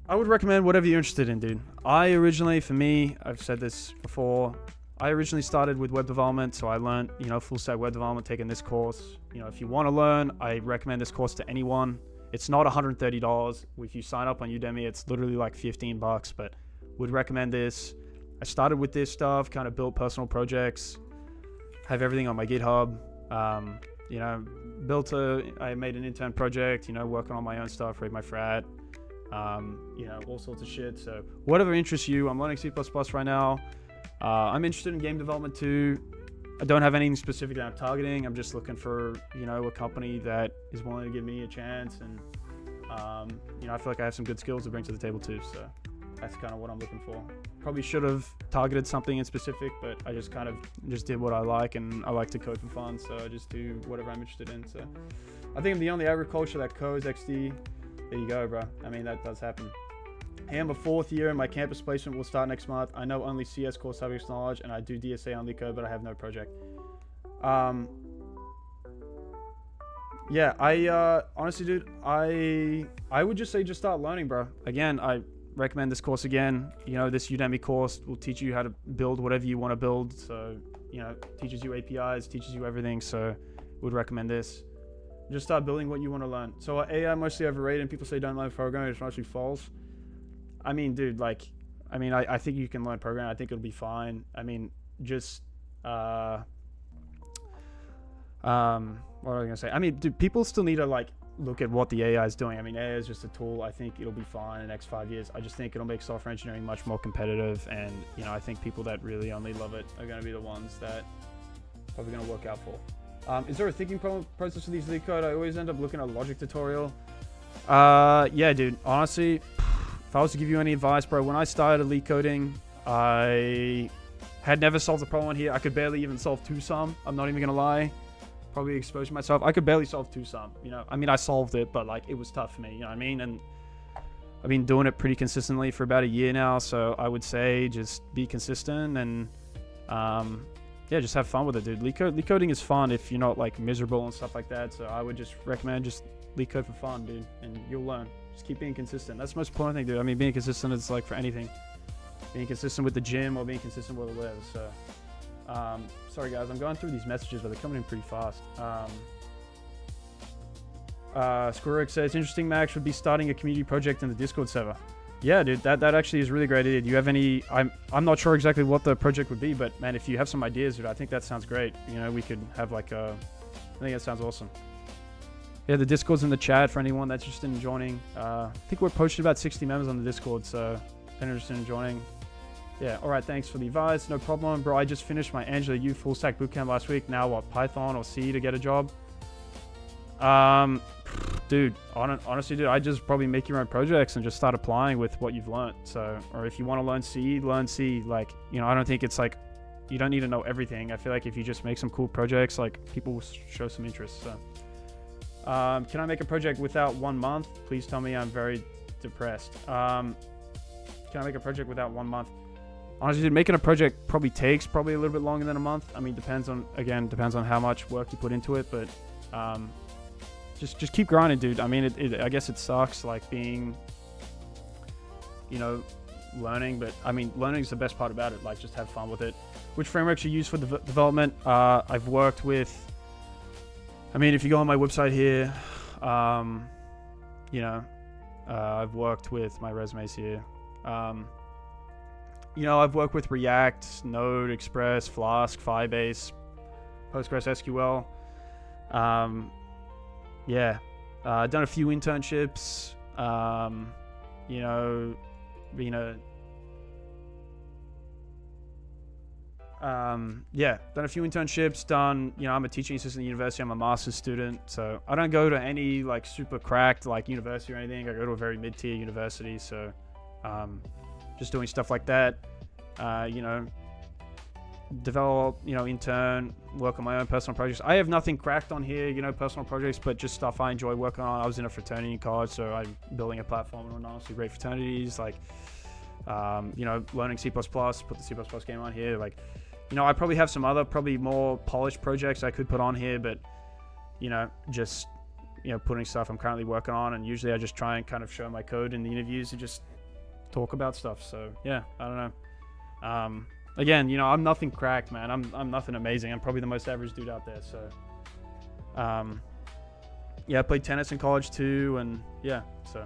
[SPEAKER 1] would recommend whatever you're interested in, dude. I originally, for me, I've said this before. I originally started with web development, so I learned, you know, full stack web development, taking this course. You know, if you want to learn, I recommend this course to anyone. It's not $130. If you sign up on Udemy, it's literally like $15, but would recommend this. I started with this stuff, kind of built personal projects, have everything on my GitHub. You know, I made an intern project, you know, working on my own stuff, read my frat, you know, all sorts of shit. So whatever interests you, I'm learning C++ right now. I'm interested in game development too. I don't have anything specific that I'm targeting. I'm just looking for, you know, a company that is willing to give me a chance. And, you know, I feel like I have some good skills to bring to the table too. So that's kind of what I'm looking for. Probably should have targeted something in specific, but I just kind of did what I like, and I like to code for fun. So I just do whatever I'm interested in. So I think I'm the only agriculture that codes XD. There you go, bro. I mean, that does happen. I am a 4th year, and my campus placement will start next month. I know only CS core subject knowledge, and I do DSA on LeetCode, but I have no project. Yeah, honestly, dude, I would just say just start learning, bro. Again, I recommend this course again. You know, this Udemy course will teach you how to build whatever you want to build. So, you know, teaches you APIs, teaches you everything. So, would recommend this. Just start building what you want to learn. So, AI mostly overrated, and people say don't learn programming. It's mostly false. I mean, dude, like, I think you can learn programming. I think it'll be fine. I mean, just, what was I gonna say? I mean, dude, people still need to, like, look at what the AI is doing. I mean, AI is just a tool. I think it'll be fine in the next 5 years. I just think it'll make software engineering much more competitive. And, you know, I think people that really only love it are going to be the ones that probably going to work out for. Is there a thinking process for these LeetCode? I always end up looking at a logic tutorial. Yeah, dude, honestly, if I was to give you any advice, bro, when I started Leetcoding, I had never solved a problem here. I could barely even solve 2-sum. I'm not even going to lie. Probably exposing myself. I could barely solve 2-sum, you know. I mean, I solved it, but, like, it was tough for me, you know what I mean? And I've been doing it pretty consistently for about a year now, so I would say just be consistent and, yeah, just have fun with it, dude. LeetCoding is fun if you're not, like, miserable and stuff like that, so I would just recommend just LeetCode for fun, dude, and you'll learn. Just keep being consistent. That's the most important thing, dude. I mean, being consistent is, like, for anything. Being consistent with the gym or being consistent with whatever, so... sorry guys, I'm going through these messages, but they're coming in pretty fast. Squirrel says, interesting, Max would be starting a community project in the Discord server. Yeah, dude, that actually is a really great idea. Do you have any, I'm not sure exactly what the project would be, but man, if you have some ideas, dude, I think that sounds great. You know, we could have like I think that sounds awesome. Yeah, the Discord's in the chat for anyone that's interested in joining. I think we're posted about 60 members on the Discord, so if you're interested in joining. Yeah, alright, thanks for the advice. No problem, bro. I just finished my Angela U full stack bootcamp last week. Now what, Python or C to get a job? Dude, honestly, dude, I just probably make your own projects and just start applying with what you've learned. So, or if you want to learn C, learn C. Like, you know, I don't think it's like, you don't need to know everything. I feel like if you just make some cool projects, like, people will show some interest, so. Can I make a project without 1 month? Please tell me I'm very depressed. Can I make a project without 1 month? Honestly, dude, making a project takes a little bit longer than a month. I mean, depends on how much work you put into it, but just keep grinding, dude. I mean, I guess it sucks, like, being, you know, learning, but I mean, learning is the best part about it. Like, just have fun with it. Which frameworks you use for development? I've worked with, I mean, if you go on my website here, you know, I've worked with my resumes here. You know, I've worked with React, Node, Express, Flask, Firebase, PostgreSQL. Yeah, I've done a few internships. You know, yeah, done a few internships. You know, I'm a teaching assistant at university. I'm a master's student, so I don't go to any like super cracked like university or anything. I go to a very mid-tier university, so just doing stuff like that. You know, develop, intern, work on my own personal projects. I have nothing cracked on here, personal projects, but just stuff I enjoy working on. I was in a fraternity in college, so I'm building a platform on honestly great fraternities, like, learning C++, put the C++ game on here. Like, I probably have some other, probably more polished projects I could put on here, but, just, putting stuff I'm currently working on. And usually I just try and kind of show my code in the interviews and just talk about stuff. So yeah, I don't know. Again, I'm nothing cracked, man. I'm nothing amazing. I'm probably the most average dude out there. So, yeah, I played tennis in college too, and yeah. So,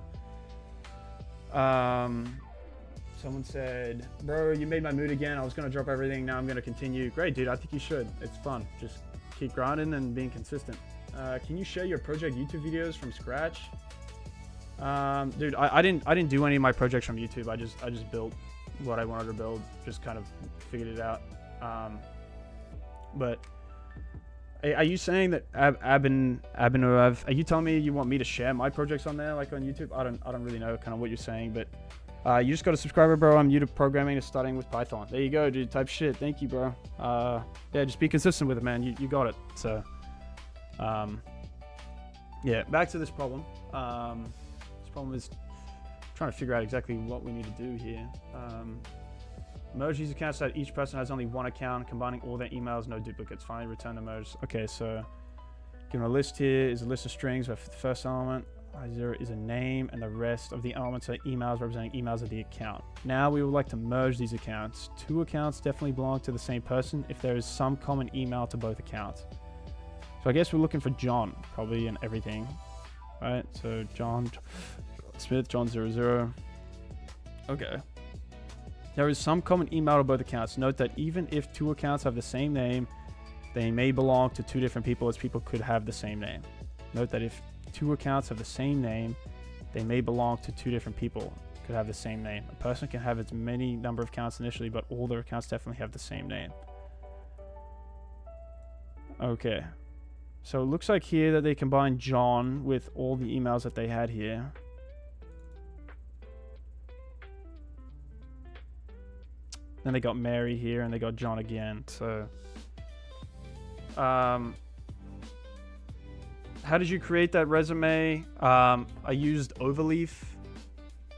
[SPEAKER 1] someone said, "Bro, you made my mood again. I was gonna drop everything. Now I'm gonna continue." Great, dude. I think you should. It's fun. Just keep grinding and being consistent. Can you share your project YouTube videos from scratch? Dude, I didn't do any of my projects from YouTube. I just built what I wanted to build, just kind of figured it out. But are you saying that are you telling me you want me to share my projects on there, like on YouTube? I don't really know kind of what you're saying, but you just got a subscriber, bro. I'm new to programming and starting with Python. There you go, dude. Type shit. Thank you, bro. Yeah, just be consistent with it, man. You got it. So yeah, back to this problem. This problem is trying to figure out exactly what we need to do here. Merge these accounts so that each person has only one account, combining all their emails, no duplicates. Finally, return the merge. Okay, so given a list here is a list of strings where the first element is a name and the rest of the elements are emails representing emails of the account. Now we would like to merge these accounts. Two accounts definitely belong to the same person if there is some common email to both accounts. So I guess we're looking for John, probably, in everything, right? So John Smith, John 00. Okay. There is some common email to both accounts. Note that even if two accounts have the same name, they may belong to two different people, as people could have the same name. Note that if two accounts have the same name, they may belong to two different people, could have the same name. A person can have as many number of accounts initially, but all their accounts definitely have the same name. Okay. So it looks like here that they combined John with all the emails that they had here. Then they got Mary here, and they got John again. So, how did you create that resume? I used Overleaf.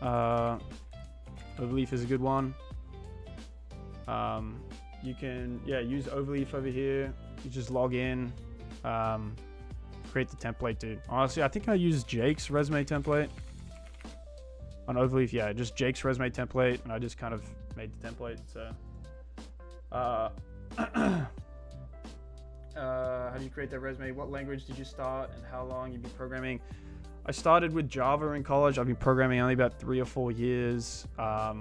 [SPEAKER 1] Overleaf is a good one. You can, use Overleaf over here. You just log in, create the template, dude. Honestly, I think I used Jake's resume template on Overleaf. Yeah, just Jake's resume template, and I just kind of made the template. So how do you create that resume? What language did you start, and how long you've been programming? I started with Java in college. I've been programming only about 3 or 4 years. I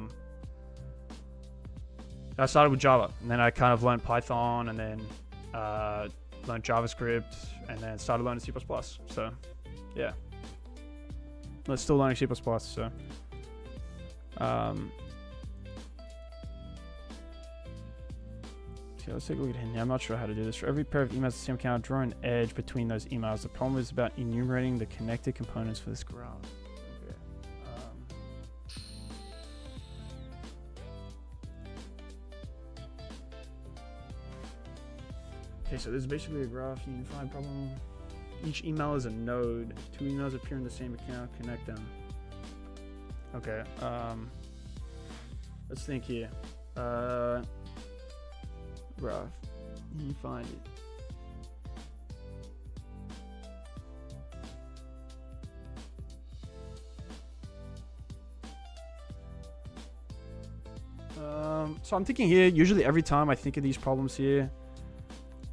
[SPEAKER 1] started with Java, and then I kind of learned Python, and then learned JavaScript, and then started learning C++. So yeah, I'm still learning C++. So let's take a look at him. I'm not sure how to do this. For every pair of emails, the same account, draw an edge between those emails. The problem is about enumerating the connected components for this graph. Okay. Okay, so this is basically a graph. You can find problem. Each email is a node. If two emails appear in the same account, connect them. Okay. Let's think here. Graph. You can find it. So I'm thinking here, usually every time I think of these problems here,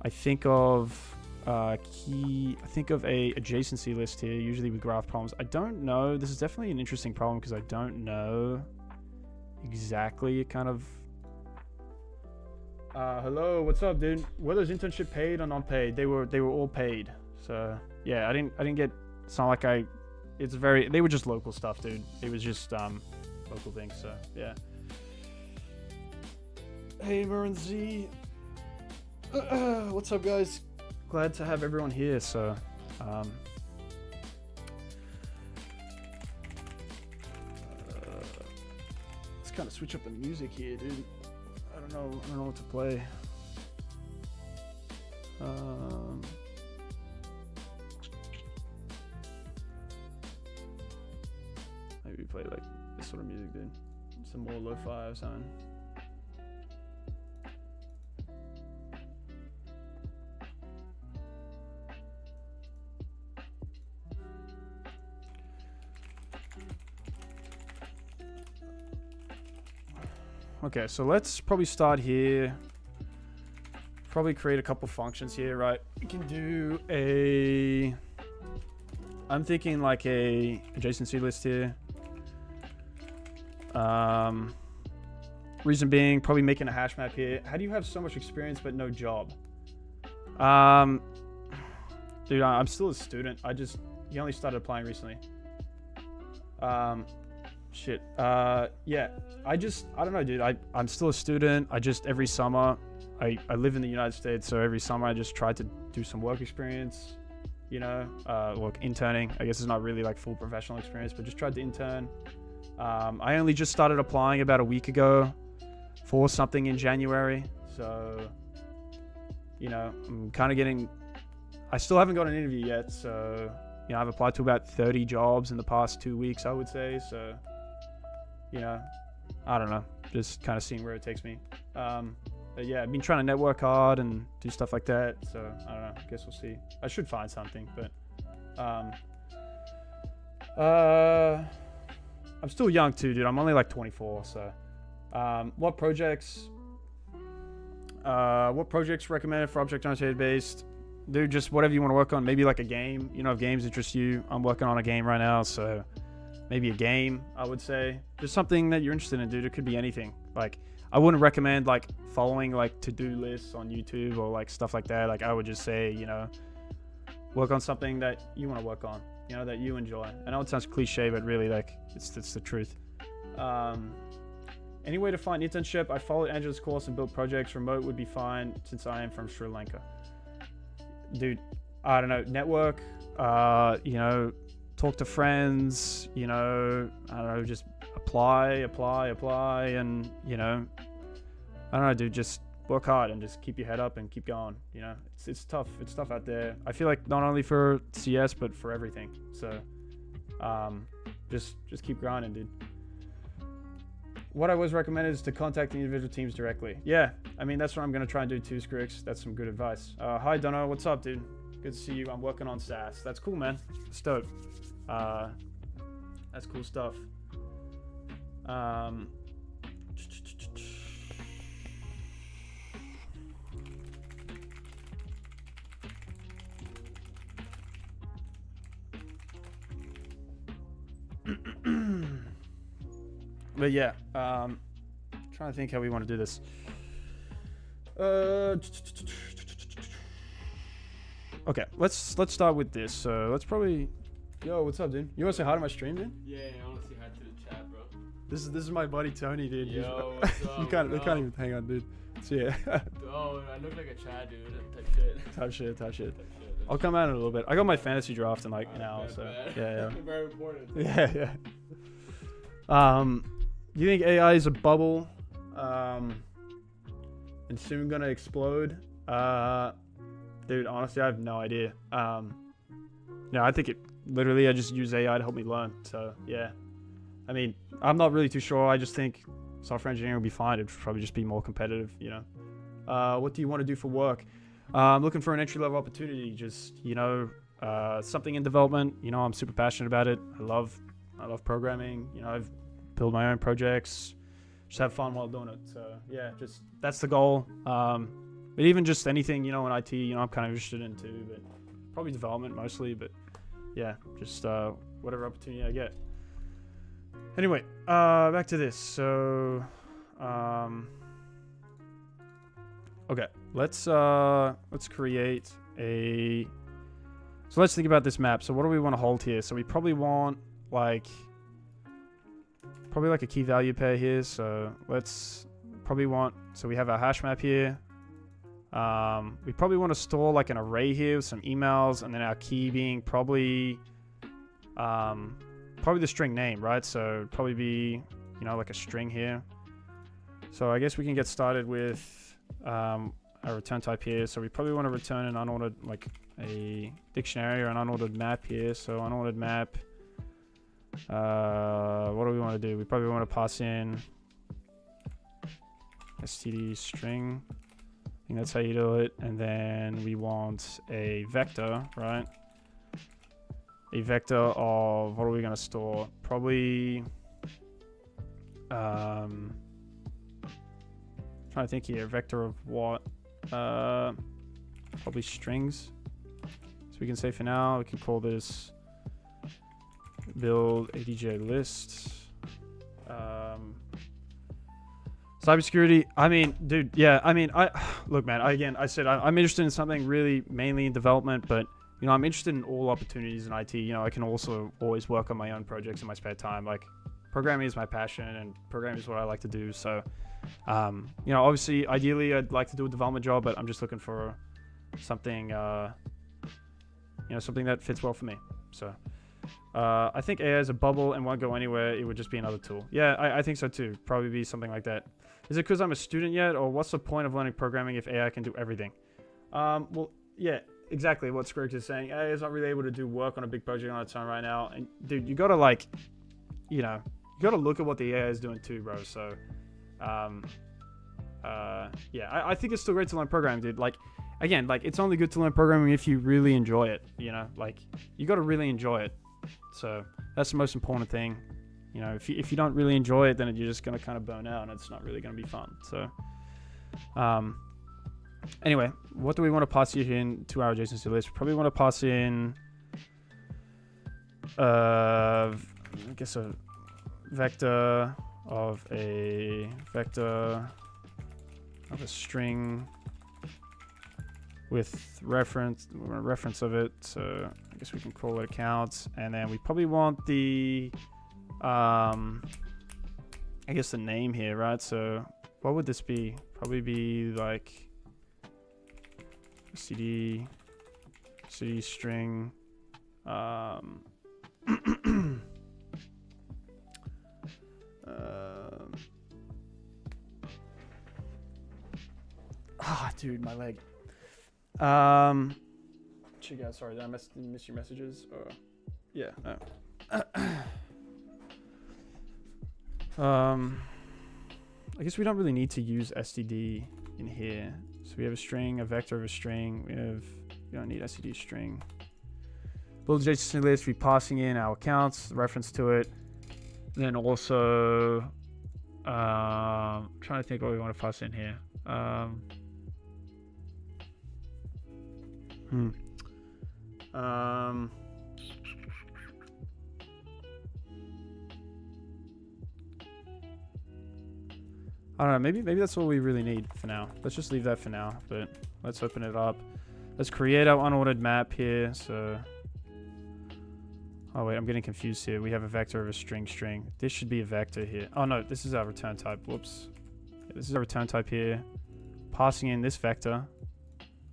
[SPEAKER 1] I think of a adjacency list here, usually with graph problems. I don't know. This is definitely an interesting problem because I don't know exactly kind of. Hello, what's up, dude? Were those internship paid or non-paid? They were all paid. So yeah, I didn't get. It's not like they were just local stuff, dude. It was just local things. So yeah. Hey, Mervin Z. What's up, guys? Glad to have everyone here. So let's kind of switch up the music here, dude. I don't know what to play. Maybe we play like this sort of music, dude. Some more lo-fi or something. Okay, so let's probably start here. Probably create a couple functions here, right? We can do a... I'm thinking like a adjacency list here. Reason being, probably making a hash map here. How do you have so much experience but no job? Dude, I'm still a student. You only started applying recently. Shit. Yeah. I don't know, dude. I'm still a student. Every summer, I live in the United States, so every summer I just try to do some work experience, you know, interning. I guess it's not really like full professional experience, but just tried to intern. I only just started applying about a week ago for something in January. So, you know, I'm kind of I still haven't got an interview yet. So, you know, I've applied to about 30 jobs in the past 2 weeks, I would say. So, you know, I don't know, just kind of seeing where it takes me. But yeah, I've been trying to network hard and do stuff like that. So I don't know, I guess we'll see. I should find something, but I'm still young too, dude. I'm only like 24. So what projects recommended for object-oriented based? Dude, just whatever you want to work on. Maybe like a game, you know, if games interest you. I'm working on a game right now, so maybe a game, I would say. Just something that you're interested in, dude. It could be anything. Like, I wouldn't recommend like following like to-do lists on YouTube or like stuff like that. Like, I would just say, you know, work on something that you want to work on, you know, that you enjoy. I know it sounds cliche, but really, like, it's the truth. Any way to find internship? I followed Angela's course and built projects. Remote would be fine since I am from Sri Lanka. Dude, I don't know. Network, you know, talk to friends, you know, I don't know, just apply, and, you know, I don't know, dude, just work hard and just keep your head up and keep going, you know. It's tough out there. I feel like not only for CS, but for everything. So, just keep grinding, dude. What I was recommended is to contact the individual teams directly. Yeah, I mean, that's what I'm going to try and do too, Skrix. That's some good advice. Hi, Dono. What's up, dude? Good to see you. I'm working on SAS. That's cool, man. That's dope. That's cool stuff. But yeah, trying to think how we want to do this. Okay, let's start with this. So let's probably. Yo, what's up, dude? You want to say hi to my stream, dude?
[SPEAKER 2] Yeah, I want to say hi to the chat, bro.
[SPEAKER 1] This is my buddy Tony, dude.
[SPEAKER 2] Yo, what's up?
[SPEAKER 1] You can't even hang on, dude. So yeah.
[SPEAKER 2] Oh, I look like a chat, dude. Type shit.
[SPEAKER 1] I'll come out in a little bit. I got my fantasy draft in like an hour, so yeah.
[SPEAKER 2] Very important.
[SPEAKER 1] Yeah. You think AI is a bubble, and soon gonna explode? Dude, honestly, I have no idea. No, I think I just use AI to help me learn. So yeah, I mean, I'm not really too sure. I just think software engineering will be fine. It'd probably just be more competitive, you know. What do you want to do for work? I'm looking for an entry-level opportunity. Just, you know, something in development. You know, I'm super passionate about it. I love programming. You know, I've built my own projects. Just have fun while doing it. So yeah, just that's the goal. But even just anything, you know, in IT, you know, I'm kind of interested in too. But probably development mostly. But yeah, just whatever opportunity I get. Anyway, back to this. So, okay, let's create a. So let's think about this map. So what do we want to hold here? So we probably want like a key value pair here. So so we have our hash map here. We probably want to store like an array here with some emails, and then our key being probably the string name, right? So it'd probably be, you know, like a string here. So I guess we can get started with, our return type here. So we probably want to return an unordered, like a dictionary or an unordered map here. So unordered map. What do we want to do? We probably want to pass in std string. I think that's how you do it. And then we want a vector, right? A vector of, what are we going to store? Probably, trying to think here, vector of what? Probably strings. So we can say for now, we can call this build ADJ list. Cybersecurity, I mean, dude, yeah, I mean, look, man, I said I'm interested in something really mainly in development, but, you know, I'm interested in all opportunities in IT. You know, I can also always work on my own projects in my spare time. Like, programming is my passion, and programming is what I like to do. So, you know, obviously, ideally, I'd like to do a development job, but I'm just looking for something, you know, something that fits well for me. So, I think AI is a bubble and won't go anywhere. It would just be another tool. Yeah, I think so too. Probably be something like that. Is it because I'm a student yet, or what's the point of learning programming if AI can do everything? Well, yeah, exactly what Script is saying. AI is not really able to do work on a big project on its own right now. And dude, you gotta like, you know, you gotta look at what the AI is doing too, bro. So, yeah, I think it's still great to learn programming, dude. Like, again, like it's only good to learn programming if you really enjoy it. You know, like you gotta really enjoy it. So that's the most important thing. You know, if you don't really enjoy it, then you're just gonna kind of burn out, and it's not really gonna be fun. So, anyway, what do we want to pass here into our adjacency list? We probably want to pass in, I guess a vector of a string with reference of it. So I guess we can call it accounts, and then we probably want the I guess the name here, right? So what would this be? Probably be like cd string dude, my leg. Check out. Sorry, did I miss your messages? Or yeah, no. I guess we don't really need to use std in here. So we have a string, a vector of a string. We don't need std string. Build adjacency list. We passing in our accounts, the reference to it. Then also, trying to think what we want to pass in here. I don't know, maybe that's all we really need for now. Let's just leave that for now, but let's open it up. Let's create our unordered map here. So, oh wait, I'm getting confused here. We have a vector of a string. This should be a vector here. Oh no, this is our return type. Whoops. Yeah, this is our return type here. Passing in this vector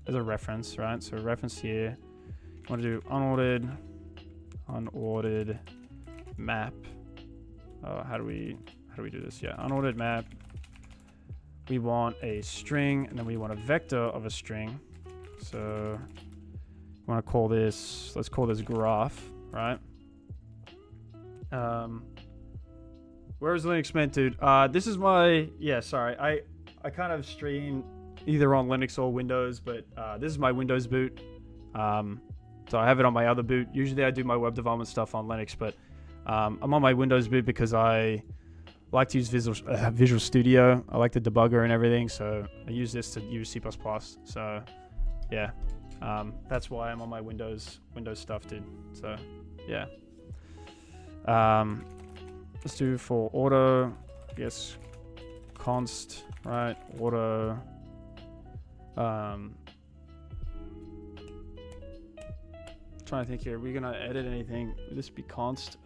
[SPEAKER 1] as a reference, right? So a reference here. You want to do unordered map. How do we do this? Yeah, unordered map. We want a string, and then we want a vector of a string. So we want to call this, let's call this graph, right? Where is Linux Mint, dude? This is my, yeah, sorry. I kind of stream either on Linux or Windows, but this is my Windows boot. So I have it on my other boot. Usually I do my web development stuff on Linux, but I'm on my Windows boot because I like to use Visual Studio. I like the debugger and everything, so I use this to use C++. So yeah, that's why I'm on my Windows stuff, dude. So yeah, let's do for auto, I guess const, right? Auto. Trying to think here. Are we gonna edit anything? Would this be const?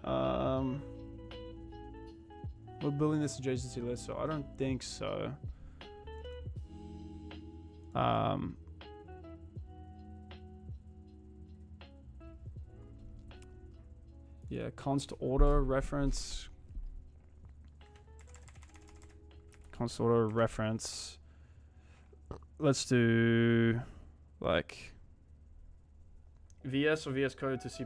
[SPEAKER 1] We're building this adjacency list, so I don't think so. Yeah, const auto reference. Const auto reference. let's do like VS or VS Code to C++.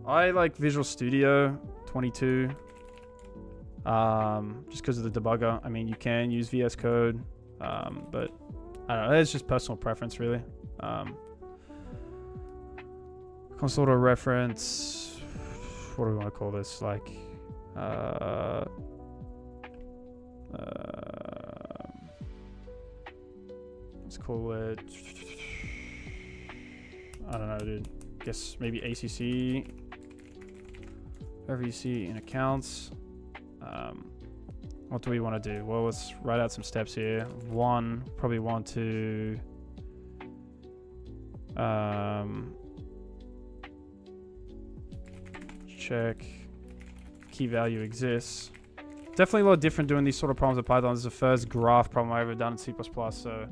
[SPEAKER 1] I like Visual Studio 22. Just because of the debugger. I mean, you can use VS Code, but I don't know. It's just personal preference, really. Console auto reference. What do we want to call this? Like, let's call it. I don't know, dude. Guess maybe ACC. Whatever you see in accounts. What do we want to do? Well, let's write out some steps here. One, probably want to check key value exists. Definitely a lot different doing these sort of problems with Python. This is the first graph problem I've ever done in C++. So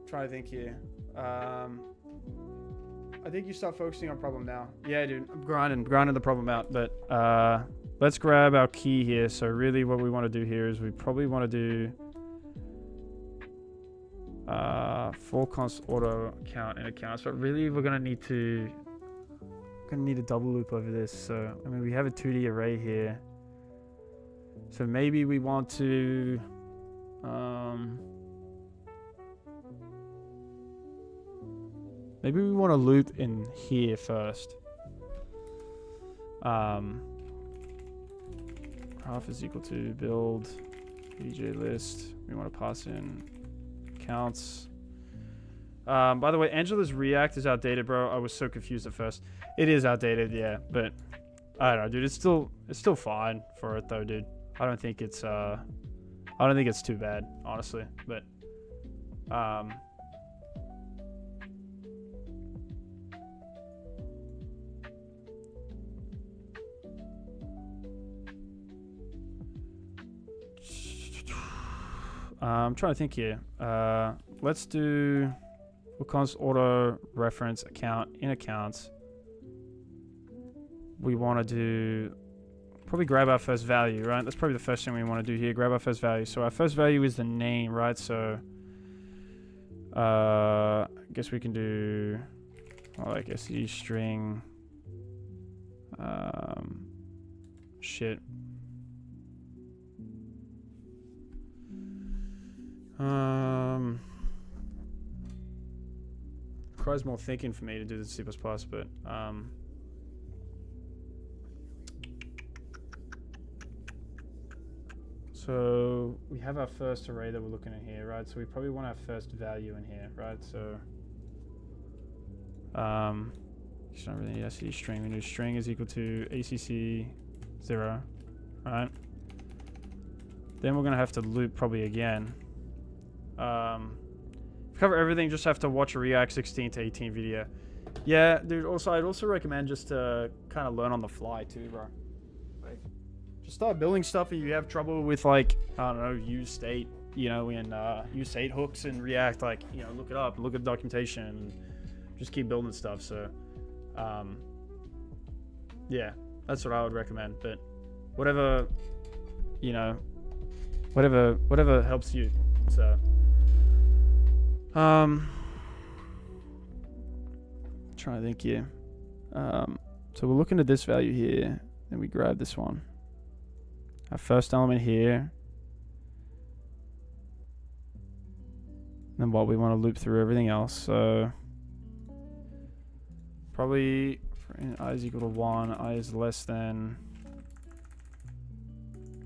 [SPEAKER 1] try to think here. I think you start focusing on problem now. Yeah, dude, I'm grinding the problem out. But let's grab our key here. So really what we want to do here is we probably want to do for const auto count in accounts. But really we're going to need a double loop over this. So, I mean, we have a 2D array here. So maybe we want to maybe we want to loop in here first. Half is equal to build VJ list. We want to pass in counts. By the way, Angela's React is outdated, bro. I was so confused at first. It is outdated, yeah, but I don't know, dude. It's still fine for it though, dude. I don't think it's too bad, honestly. But I'm trying to think here. Let's do const auto reference account in accounts. We want to do probably grab our first value, right? That's probably the first thing we want to do here. Grab our first value. So our first value is the name, right? So I guess we can do like SE string shit. Requires more thinking for me to do the C++, but so we have our first array that we're looking at here, right? So we probably want our first value in here, right? So it's not really SE string. We know string is equal to ACC 0, right? Then we're gonna have to loop probably again. To cover everything, just have to watch a React 16 to 18 video. Yeah, dude. Also, I'd also recommend just to kind of learn on the fly too, bro. Like, just start building stuff if you have trouble with, like, I don't know, use state, you know, and use state hooks in React. Like, you know, look it up, look at the documentation, and just keep building stuff. So, yeah, that's what I would recommend. But whatever, you know, whatever helps you. So. Trying to think here. So we're looking at this value here, then we grab this one. Our first element here. Then what we want to loop through everything else. So probably for I is equal to 1, I is less than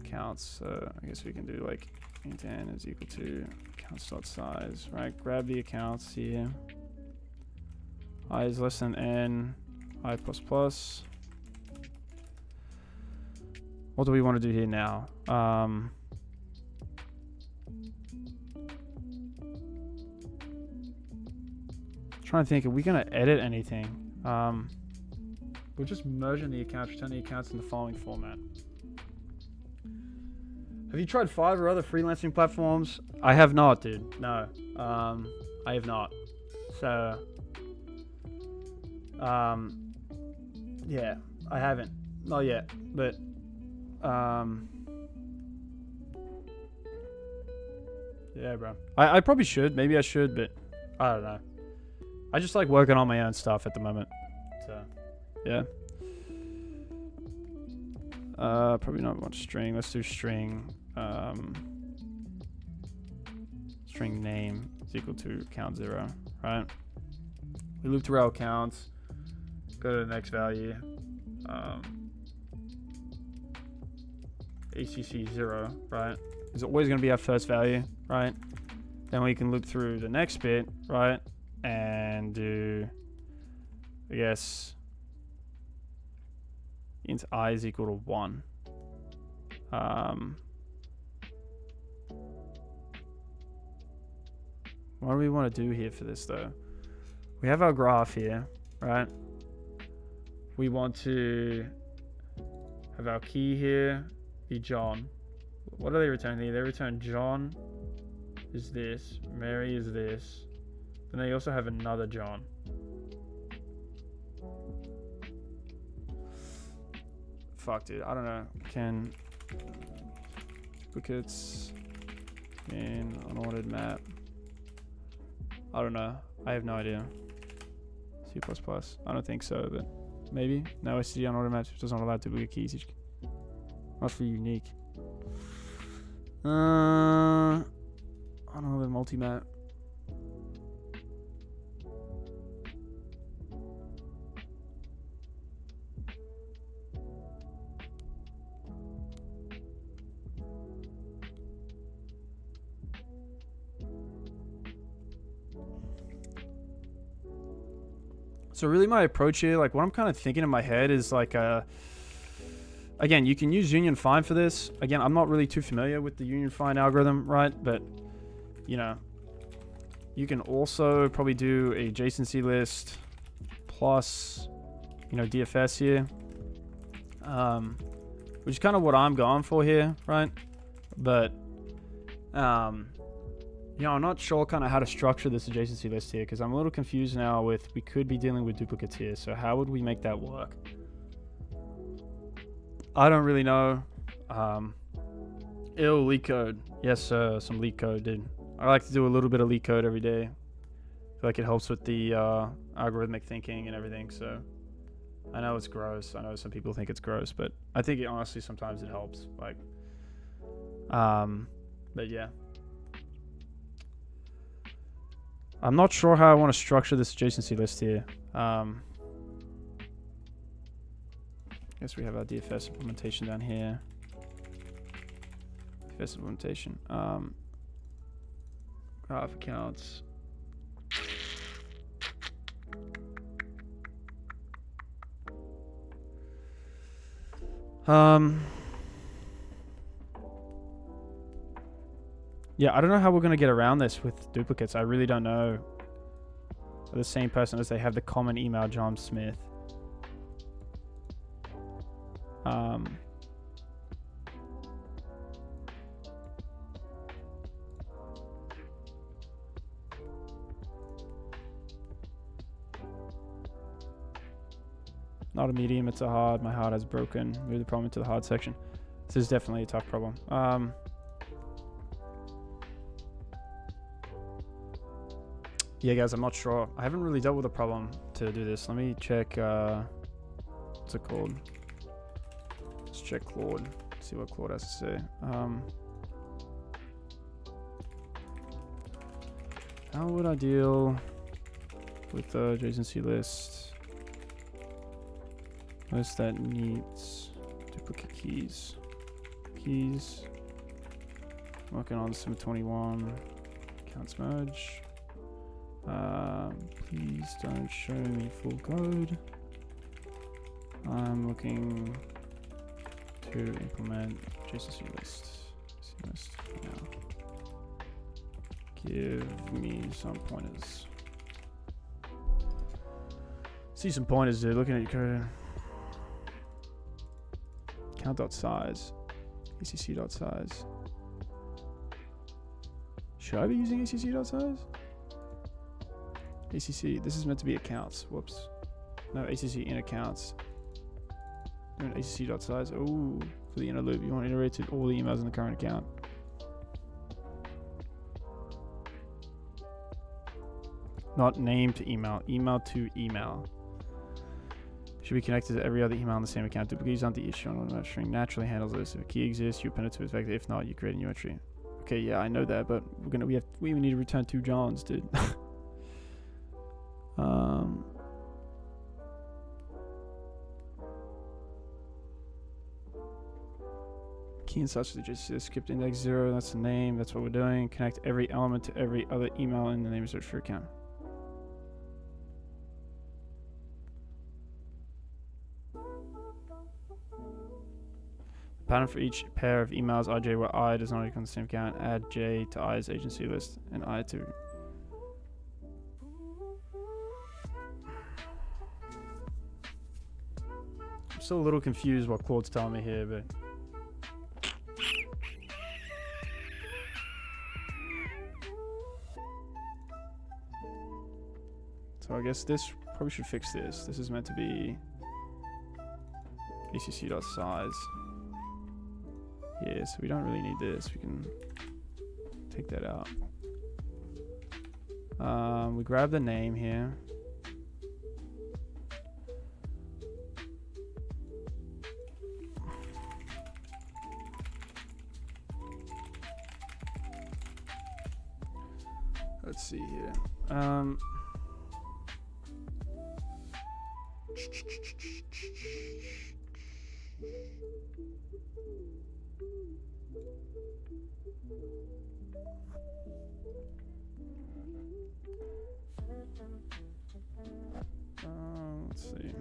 [SPEAKER 1] counts. So I guess we can do like int n is equal to counts.size, right? Grab the accounts here. I is less than n, I plus plus. What do we want to do here now? Trying to think, are we going to edit anything? We're just merging the accounts, return the accounts in the following format. Have you tried Fiverr or other freelancing platforms? I have not, dude. No. I have not. So, yeah, I haven't. Not yet. But Yeah, bro. I probably should. Maybe I should, but I don't know. I just like working on my own stuff at the moment. So, yeah. Probably not much string. Let's do string. String name is equal to count 0, right? We loop through our counts. Go to the next value. ACC 0, right? Is always going to be our first value, right? Then we can loop through the next bit, right? And do, I guess, int I is equal to 1. What do we want to do here for this, though? We have our graph here, right? We want to have our key here be John. What are they returning? They return John is this, Mary is this. Then they also have another John. Fuck, dude. I don't know. Can duplicates in unordered map? I don't know. I have no idea. C++. I don't think so, but maybe. No, std unordered maps does not allow duplicate keys. Each must be unique. Unordered multi-map. So really my approach here, like what I'm kind of thinking in my head is like, again, you can use union find for this. Again, I'm not really too familiar with the union find algorithm, right? But, you know, you can also probably do a JSON-C list plus, you know, DFS here, which is kind of what I'm going for here, right? But, you know, I'm not sure kind of how to structure this adjacency list here because I'm a little confused now with, we could be dealing with duplicates here. So how would we make that work? I don't really know. LeetCode. Yes, some LeetCode, dude. I like to do a little bit of LeetCode every day. I feel like it helps with the algorithmic thinking and everything. So I know it's gross. I know some people think it's gross, but I think it honestly sometimes it helps. Like, but yeah. I'm not sure how I want to structure this adjacency list here. I guess we have our DFS implementation down here. DFS implementation. Graph accounts. Yeah, I don't know how we're going to get around this with duplicates. I really don't know. The same person as they have the common email, John Smith. Not a medium, it's a hard. My hard has broken. Move the problem into the hard section. This is definitely a tough problem. Yeah, guys, I'm not sure. I haven't really dealt with a problem to do this. Let me check, what's it called? Let's check Claude. See what Claude has to say. How would I deal with the adjacency list? List that needs duplicate keys. Working on Sim 21. Counts merge. Please don't show me full code. I'm looking to implement JSON list now. Give me some pointers. See some pointers, dude. Looking at your code. Count.size. ACC.size. Should I be using ACC.size? ACC, this is meant to be accounts. Whoops. No, ACC in accounts. Doing ACC.size. Oh, for the inner loop. You want to iterate to all the emails in the current account. Not name to email. Email to email. Should be connected to every other email on the same account. Duplicates aren't the issue. An string naturally handles this. If a key exists, you append it to its vector. If not, you create a new entry. Okay, yeah, I know that, but we need to return 2 Johns, dude. Key and such just script index 0. That's the name. That's what we're doing. Connect every element to every other email in the name of search for account. Pattern for each pair of emails IJ where I does not equal the same account. Add J to I's agency list and I to. I'm still a little confused what Claude's telling me here, but. So I guess this probably should fix this. This is meant to be acc.size. Yeah, so we don't really need this. We can take that out. We grab the name here. Let's see here. Let's see.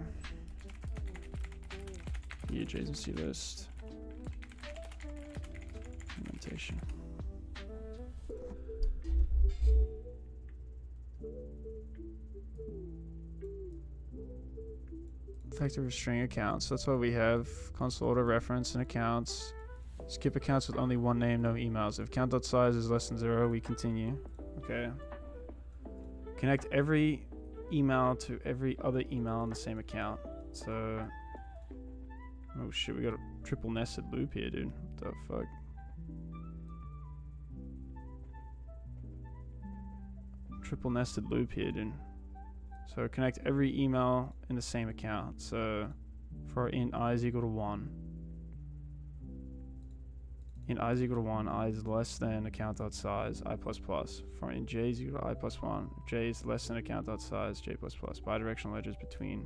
[SPEAKER 1] Here, adjacency list. Implementation. Effective string accounts. That's why we have console auto reference and accounts. Skip accounts with only one name, no emails. If count.size is less than 0, we continue. Okay. Connect every email to every other email on the same account. So, oh shit, we got a triple nested loop here, dude. What the fuck? Triple nested loop here, dude. So connect every email in the same account. So for int I is equal to 1. Int I is equal to 1, I is less than account.size, I++. For int j is equal to I plus 1, if j is less than account.size, j++. Bidirectional ledgers between.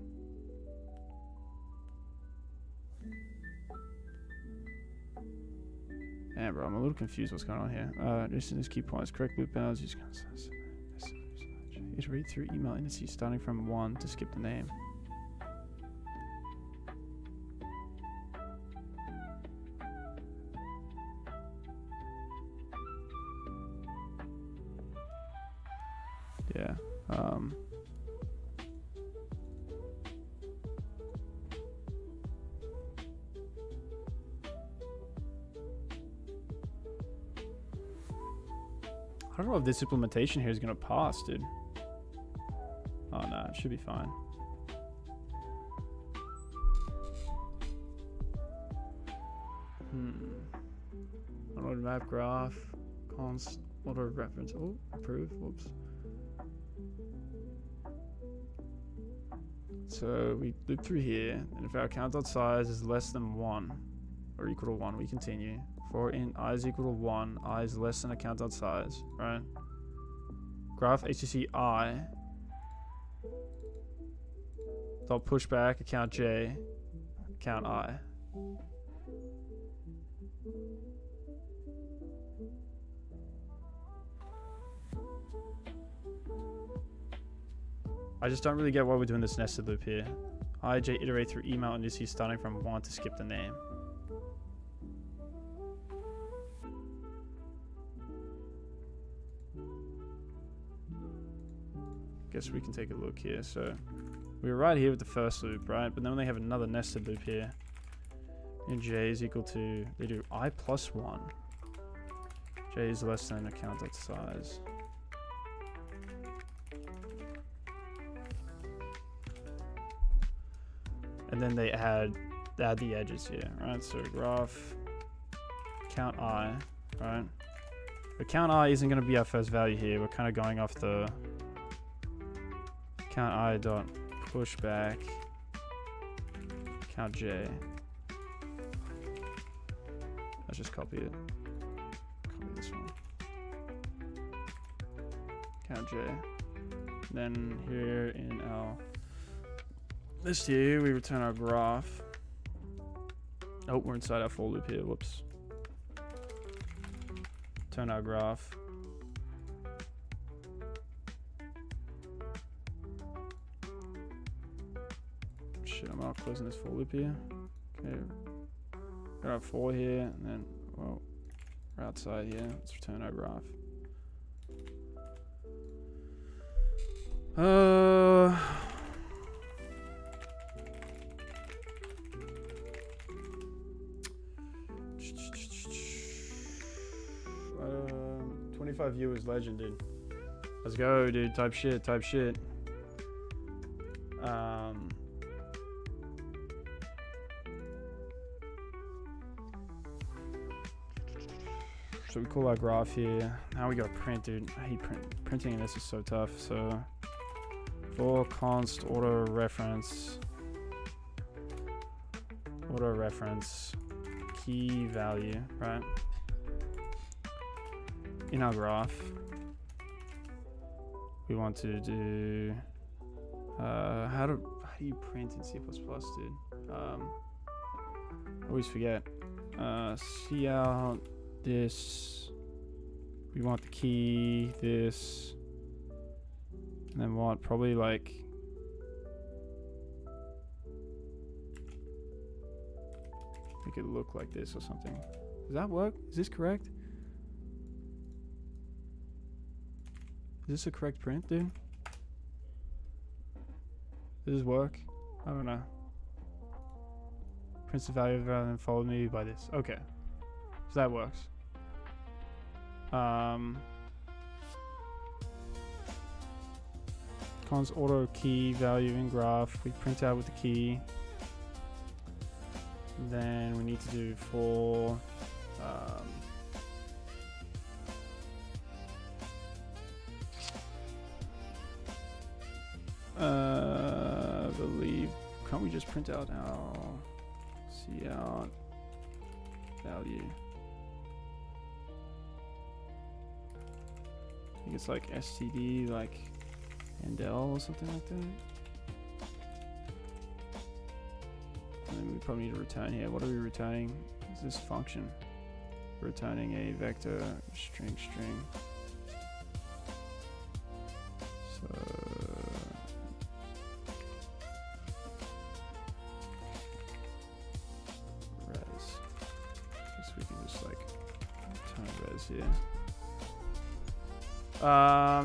[SPEAKER 1] Damn, bro, I'm a little confused what's going on here. This is key points. Correct loop bounds. Use iterate through email indices starting from 1 to skip the name. Yeah. I don't know if this implementation here is going to pass, dude. Oh no, it should be fine. Auto map graph, const, auto reference. Oh, approve. Whoops. So we loop through here, and if our count.size is less than 1 or equal to 1, we continue. For int I is equal to 1, I is less than account.size, right? Graph HTC I. Dot pushback account j, account I. I just don't really get why we're doing this nested loop here. IJ iterate through email indices starting from 1 to skip the name. Guess we can take a look here. So we were right here with the first loop, right? But then they have another nested loop here. And j is equal to, they do I plus 1. J is less than account.size. And then they add the edges here, right? So graph count I, right? But count I isn't going to be our first value here. We're kind of going off the count I dot pushback count J. Let's just copy it. Copy this one. Count J. Then here in our list here, we return our graph. Oh, we're inside our for loop here. Whoops. Turn our graph. Shit, I'm not closing this for loop here. Okay. Got our for here, and then, well, we're outside here. Let's return our graph. Uh, 25 viewers legend, dude. Let's go, dude. Type shit, type shit. So we call our graph here. Now we gotta print, dude. I hate printing, and this is so tough. So for const auto reference key value, right? In our graph, we want to do how do you print in C++, dude? I always forget. See out this. We want the key, this, and then what? Probably like make it look like this or something. Does that work? Is this correct? Is this a correct print, dude? Does this work? I don't know. Prints the value rather than followed me by this. Okay. So that works. Const auto key value in graph. We print out with the key. Then we need to do for I believe, can't we just print out our cout value? I think it's like std, like Endel or something like that. And then we probably need to return here. What are we returning? Is this function? Returning a vector string. So res. Guess we can just like return res here.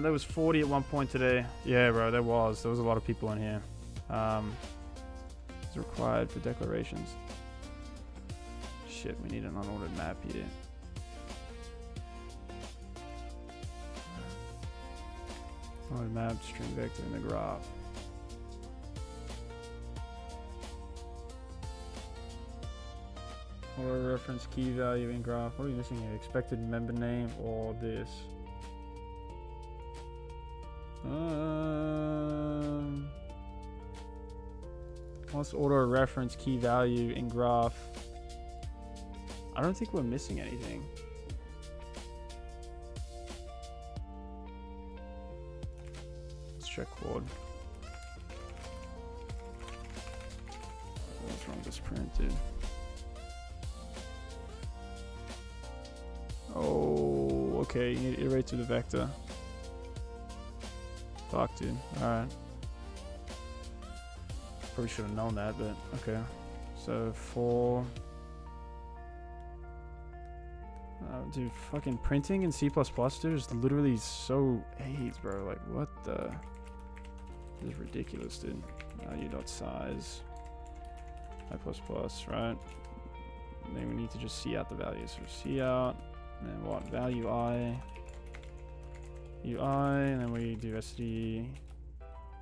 [SPEAKER 1] There was 40 at one point today. Yeah, bro, there was a lot of people in here. It's required for declarations. Shit, we need an unordered map here. Unordered map, string vector in the graph. Or reference key value in graph. What are we missing here? Expected member name or this? Let's order a reference key value in graph. I don't think we're missing anything. Let's check quad. What's wrong with this print, dude? Oh, okay. You need to iterate through the vector. Fuck, dude. Alright. Probably should have known that, but okay. So for dude, fucking printing in C++, dude, is literally so AIDS, bro. Like, what the? This is ridiculous, dude. Value.size I++, right? And then we need to just see out the values. So see out, and then what? Value I, UI, and then we do SD.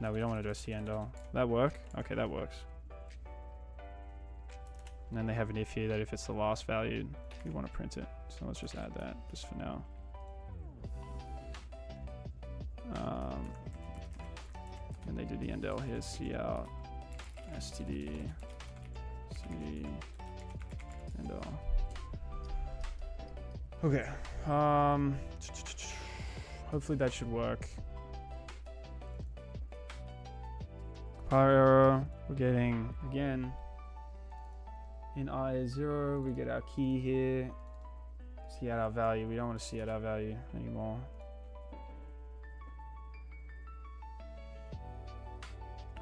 [SPEAKER 1] No, we don't want to do STN doll. That work? Okay, that works. And then they have an if here that if it's the last value, we want to print it. So let's just add that just for now. And they do the end L here, cout, std, cd, end L. Okay. Hopefully that should work. Compiler error. We're getting, again, in I0, we get our key here. See out our value. We don't want to see out our value anymore.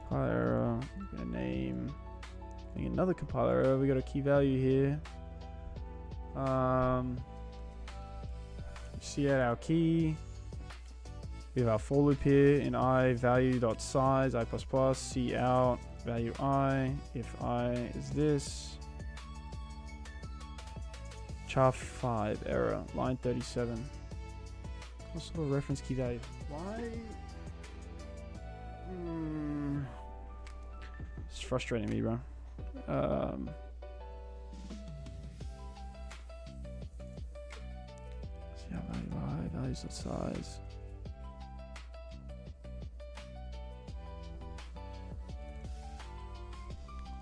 [SPEAKER 1] Compiler error. We get a name. And another compiler error. We got a key value here. See out our key. We have our for loop here in I value dot size I plus plus see out value I if I is this. Char 5 error line 37. What sort of reference key value? Why? It's frustrating me, bro. See out value I values dot size.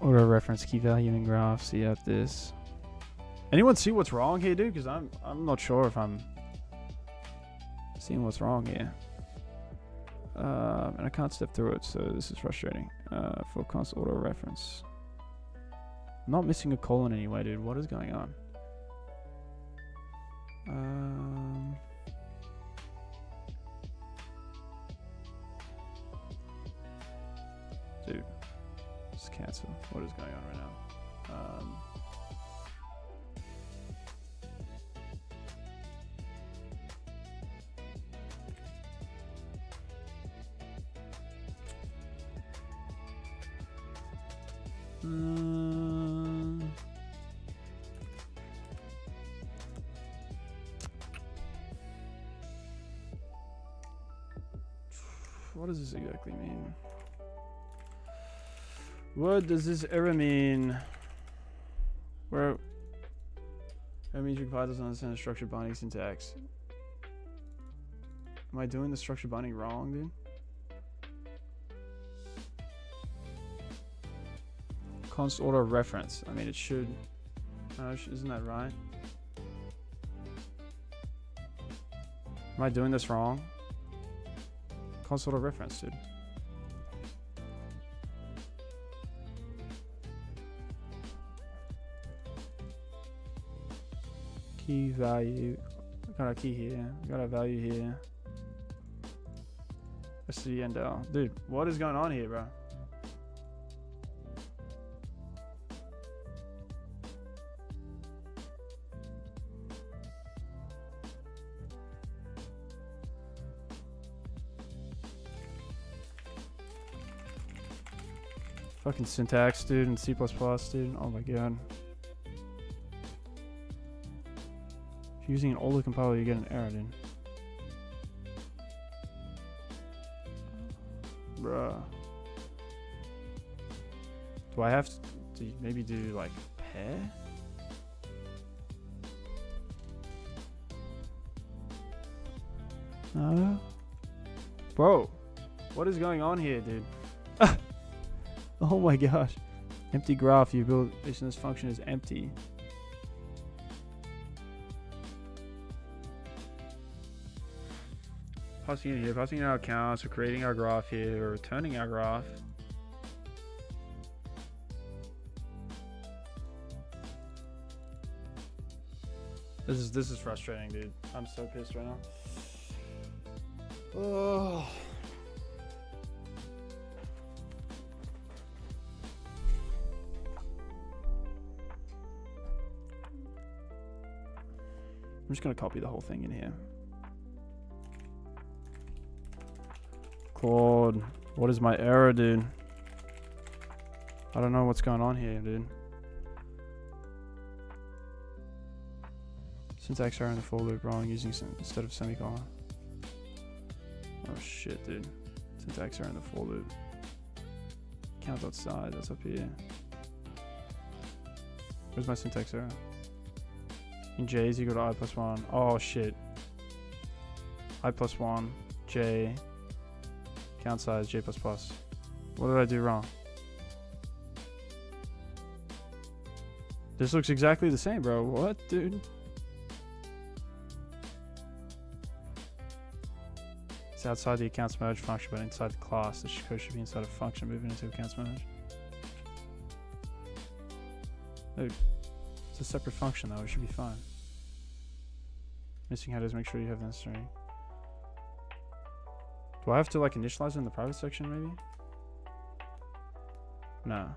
[SPEAKER 1] Auto reference key value in graph. See out this. Anyone see what's wrong here, dude? Because I'm not sure if I'm seeing what's wrong here. And I can't step through it, so this is frustrating. For const auto reference. I'm not missing a colon anyway, dude. What is going on? Dude. Just cancel. What is going on right now? What does this exactly mean? What does this error mean? Where that means your compiler doesn't understand the structured binding syntax. Am I doing the structured binding wrong, dude? Const auto reference. I mean, it should. Isn't that right? Am I doing this wrong? Const auto reference, dude. Key value. Got a key here. Got a value here. Let's see end L. Dude, what is going on here, bro? Fucking syntax, dude, and C++, dude. Oh my god. If you're using an older compiler, you get an error, dude. Bruh. Do I have to maybe do like pair? No. Bro, what is going on here, dude? Oh my gosh. Empty graph you build based on this function is empty. Passing in here, passing in our accounts, we're creating our graph here, we're returning our graph. This is frustrating, dude. I'm so pissed right now. Oh. I'm just gonna copy the whole thing in here. Claude, what is my error, dude? I don't know what's going on here, dude. Syntax error in the for loop wrong using instead of semicolon. Oh shit, dude. Syntax error in the for loop. Count.size, that's up here. Where's my syntax error? In J is equal to I plus 1. Oh shit. I plus 1, J, count size, J plus plus. What did I do wrong? This looks exactly the same, bro. What, dude? It's outside the accounts merge function, but inside the class. This code should be inside a function moving into accounts merge. Dude, it's a separate function though. It should be fine. Missing headers, make sure you have the necessary. Do I have to like initialize it in the private section maybe? No.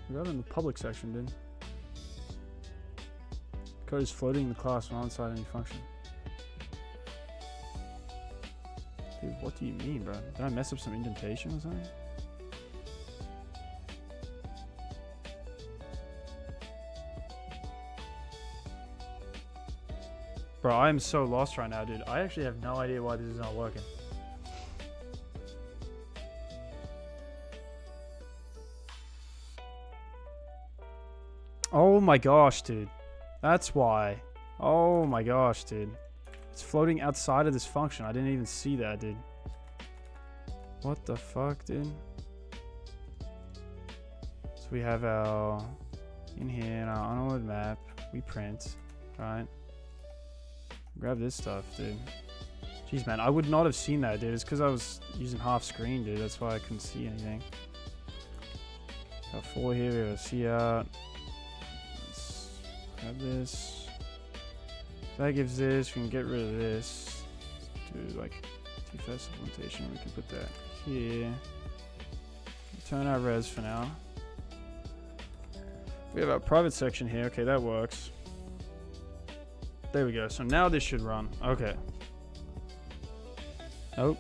[SPEAKER 1] We got it in the public section, dude. Code is floating in the class when inside any function. Dude, what do you mean, bro? Did I mess up some indentation or something? Bro, I am so lost right now, dude. I actually have no idea why this is not working. Oh my gosh, dude. That's why. Oh my gosh, dude. It's floating outside of this function. I didn't even see that, dude. What the fuck, dude? So we have our... In here, in our unload map, we print, right? Grab this stuff, dude. Jeez, man, I would not have seen that, dude. It's because I was using half screen, dude. That's why I couldn't see anything. Got 4 here, we have a C out. Grab this. That gives this. We can get rid of this. Do like TFS implementation. We can put that here. Turn our res for now. We have our private section here. Okay, that works. There we go. So now this should run. Okay. Nope.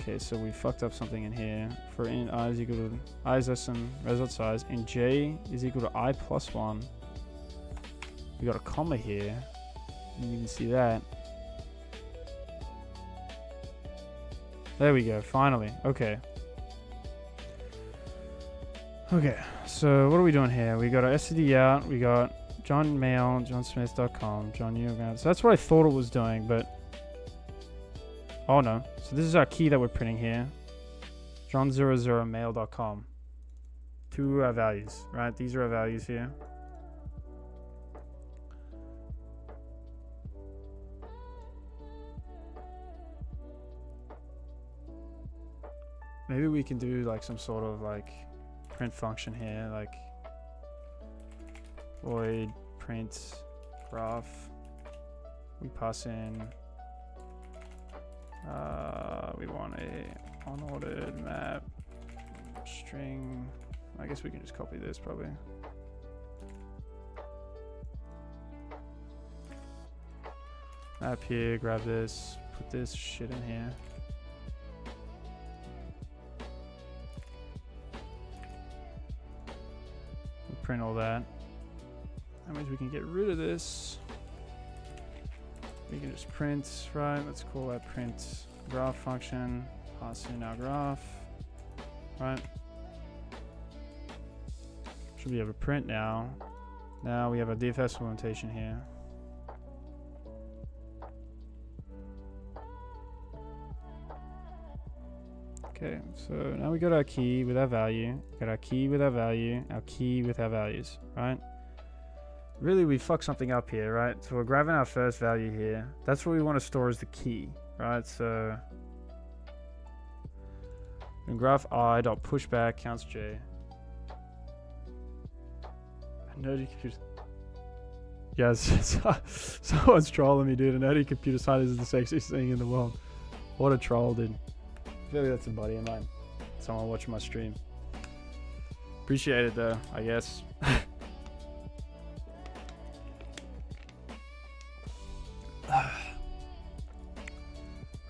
[SPEAKER 1] Okay, so we fucked up something in here. For in I is equal to I is less than res.size. In J is equal to I plus 1. We got a comma here. You can see that. There we go, finally. Okay. Okay, so what are we doing here? We got our std out, we got John Mail, johnsmith.com, John Newground. So that's what I thought it was doing, but... Oh no. So this is our key that we're printing here. John00mail.com. 2 our values, right? These are our values here. Maybe we can do like some sort of like print function here, like void print graph. We pass in, we want a unordered map string. I guess we can just copy this probably. Map here, grab this, put this shit in here. Print all that. That means we can get rid of this. We can just print, right? Let's call that print graph function. Pass in our graph, right? Should be able to print now. Now we have a DFS implementation here. Okay, so now we got our key with our value, got our key with our value, our key with our values, right? Really, we fucked something up here, right? So we're grabbing our first value here. That's what we want to store as the key, right? So in graph I dot pushback counts J. Nerdy computer. Yes, someone's trolling me, dude. A nerdy computer science is the sexiest thing in the world. What a troll, dude. I feel like that's a buddy of mine. Someone watching my stream. Appreciate it though, I guess.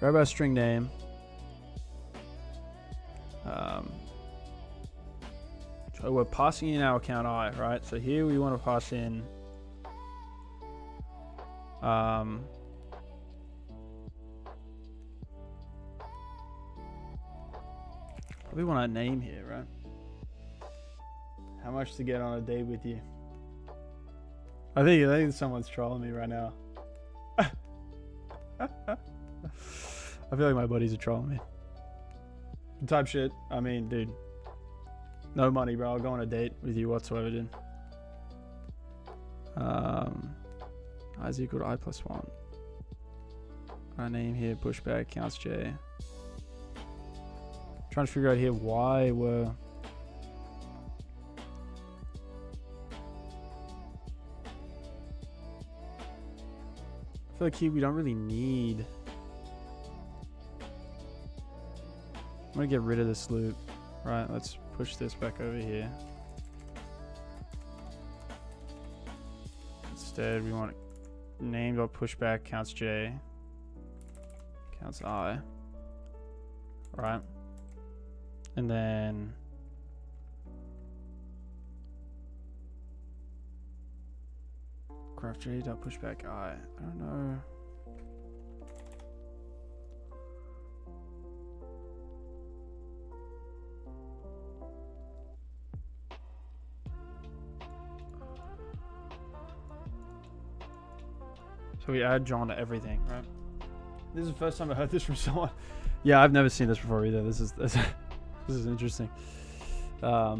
[SPEAKER 1] Grab our string name. So we're passing in our account I, right? So here we want to pass in probably want our name here, right? How much to get on a date with you? I think someone's trolling me right now. I feel like my buddies are trolling me. Type shit. I mean, dude. No money, bro. I'll go on a date with you whatsoever, dude. I is equal to I plus 1. Our name here, pushback, counts J. Trying to figure out here why we're... I feel like here we don't really need... I'm gonna get rid of this loop. Right, let's push this back over here. Instead, we want name.pushback counts J, counts I. Right. And then graph J.pushback I. I don't know. So we add John to everything, right? This is the first time I heard this from someone. Yeah, I've never seen this before either. This is interesting. I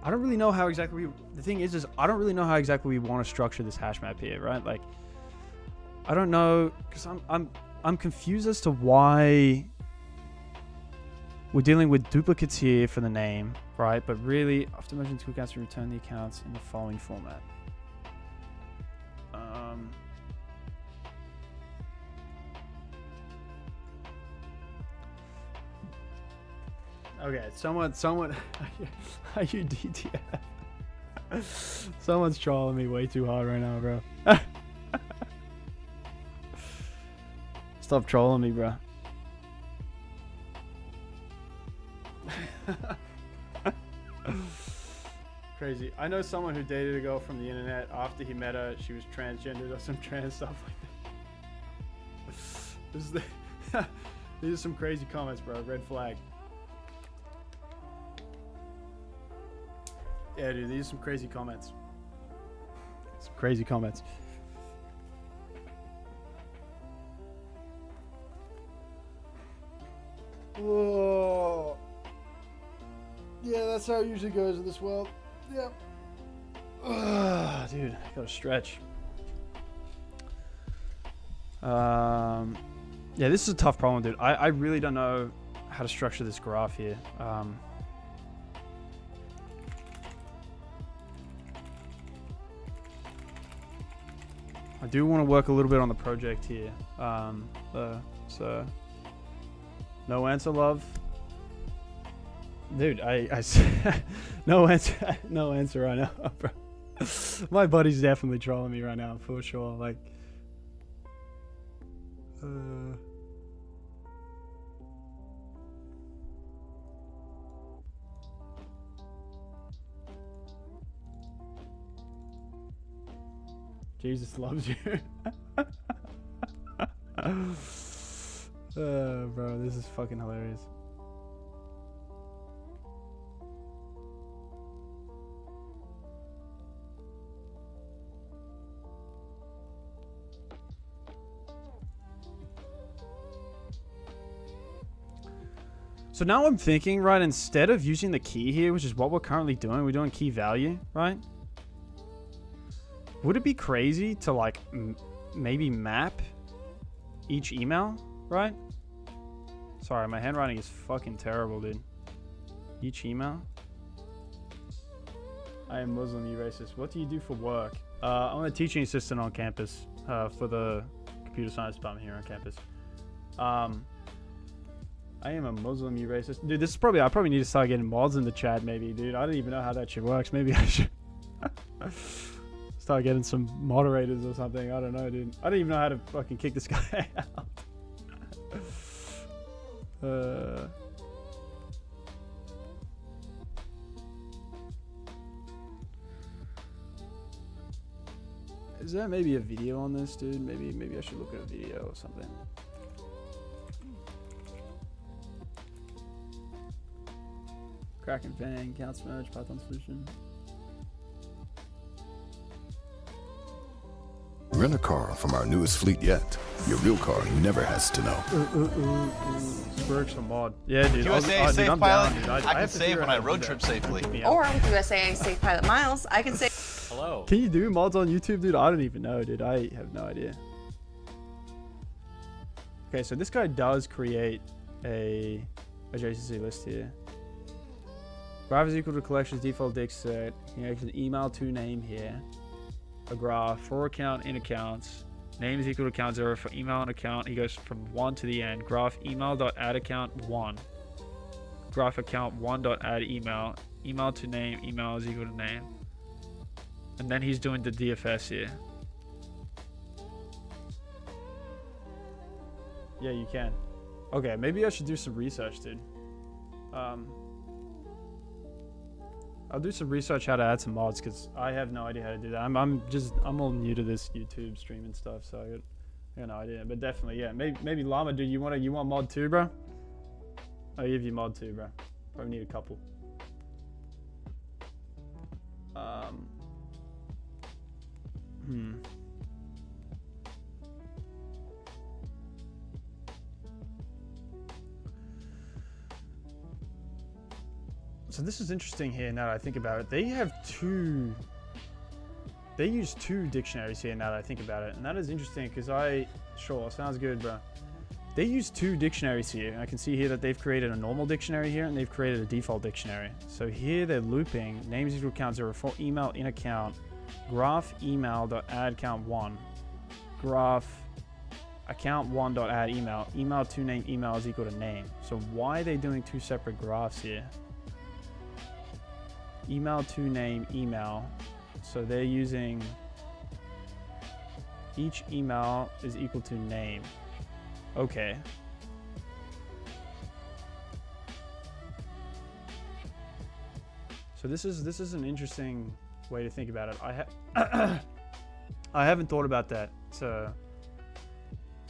[SPEAKER 1] don't really know how exactly the thing is I don't really know how exactly we want to structure this hash map here, right? Like, I don't know, because I'm confused as to why we're dealing with duplicates here for the name, right? But really, after merging two accounts, we return the accounts in the following format. Okay, someone, are you DTF? Someone's trolling me way too hard right now, bro. Stop trolling me, bro. Crazy. I know someone who dated a girl from the internet. After he met her, she was transgendered or some trans stuff like that. These are some crazy comments, bro. Red flag. Yeah, dude, these are some crazy comments. Some crazy comments. Whoa. Yeah, that's how it usually goes in this world. Yeah. Dude, I gotta stretch. Yeah, this is a tough problem, dude. I really don't know how to structure this graph here. I do want to work a little bit on the project here. So no answer, love. Dude, I no answer right now, bro. My buddy's definitely trolling me right now for sure. Like, Jesus loves you. Bro, this is fucking hilarious. So now I'm thinking, right, instead of using the key here, which is what we're currently doing, we're doing key value, right? Would it be crazy to like maybe map each email, right? Sorry, my handwriting is fucking terrible, dude. Each email. I am Muslim, you racist. What do you do for work? I'm a teaching assistant on campus for the computer science department here on campus. I am a Muslim, you racist. Dude, this is probably, I probably need to start getting mods in the chat maybe, dude. I don't even know how that shit works. Maybe I should start getting some moderators or something. I don't know, dude. I don't even know how to fucking kick this guy out. Is there maybe a video on this, dude? Maybe I should look at a video or something. Kraken Fang, Counts Merge, Python solution.
[SPEAKER 3] Rent a car from our newest fleet yet. Your real car never has to know.
[SPEAKER 1] Works a mod. Yeah, dude.
[SPEAKER 4] USA
[SPEAKER 1] dude,
[SPEAKER 4] Safe
[SPEAKER 1] I'm
[SPEAKER 4] Pilot.
[SPEAKER 1] down, dude.
[SPEAKER 4] I can save when I road trip safely.
[SPEAKER 5] Or with USA Safe Pilot Miles, I can say.
[SPEAKER 2] Hello.
[SPEAKER 1] Can you do mods on YouTube, dude? I don't even know, dude. I have no idea. Okay, so this guy does create a adjacency list here. Graph is equal to collections default dict set. He has an email to name here. A graph for account in accounts. Name is equal to account 0 for email and account. He goes from 1 to the end. Graph email dot add account 1. Graph account 1 dot add email. Email to name. Email is equal to name. And then he's doing the DFS here. Yeah, you can. Okay, maybe I should do some research, dude. I'll do some research how to add some mods because I have no idea how to do that. I'm all new to this YouTube streaming stuff, so I got no idea. But definitely, yeah. Maybe Llama, dude, you want mod too, bro? I'll give you mod too, bro. Probably need a couple. So this is interesting here now that I think about it. They use two dictionaries here now that I think about it. And that is interesting because sure, sounds good, bro. They use two dictionaries here. I can see here that they've created a normal dictionary here and they've created a default dictionary. So here they're looping names equal account 0 for email in account, graph email dot add count 1, graph account 1 dot add email, email to name email is equal to name. So why are they doing two separate graphs here? Email to name email. So they're using each email is equal to name. Okay. So this is an interesting way to think about it. I haven't thought about that. So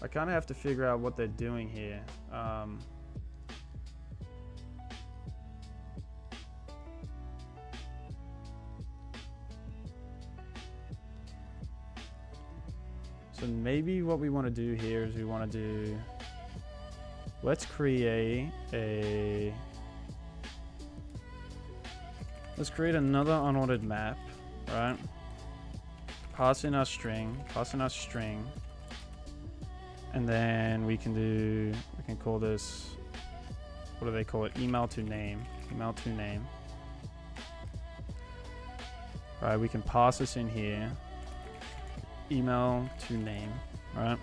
[SPEAKER 1] I kind of have to figure out what they're doing here. So maybe what we want to do here is let's create another unordered map, right? Pass in our string, and then we can call this, what do they call it? Email to name. Right, we can pass this in here. Email to name, right?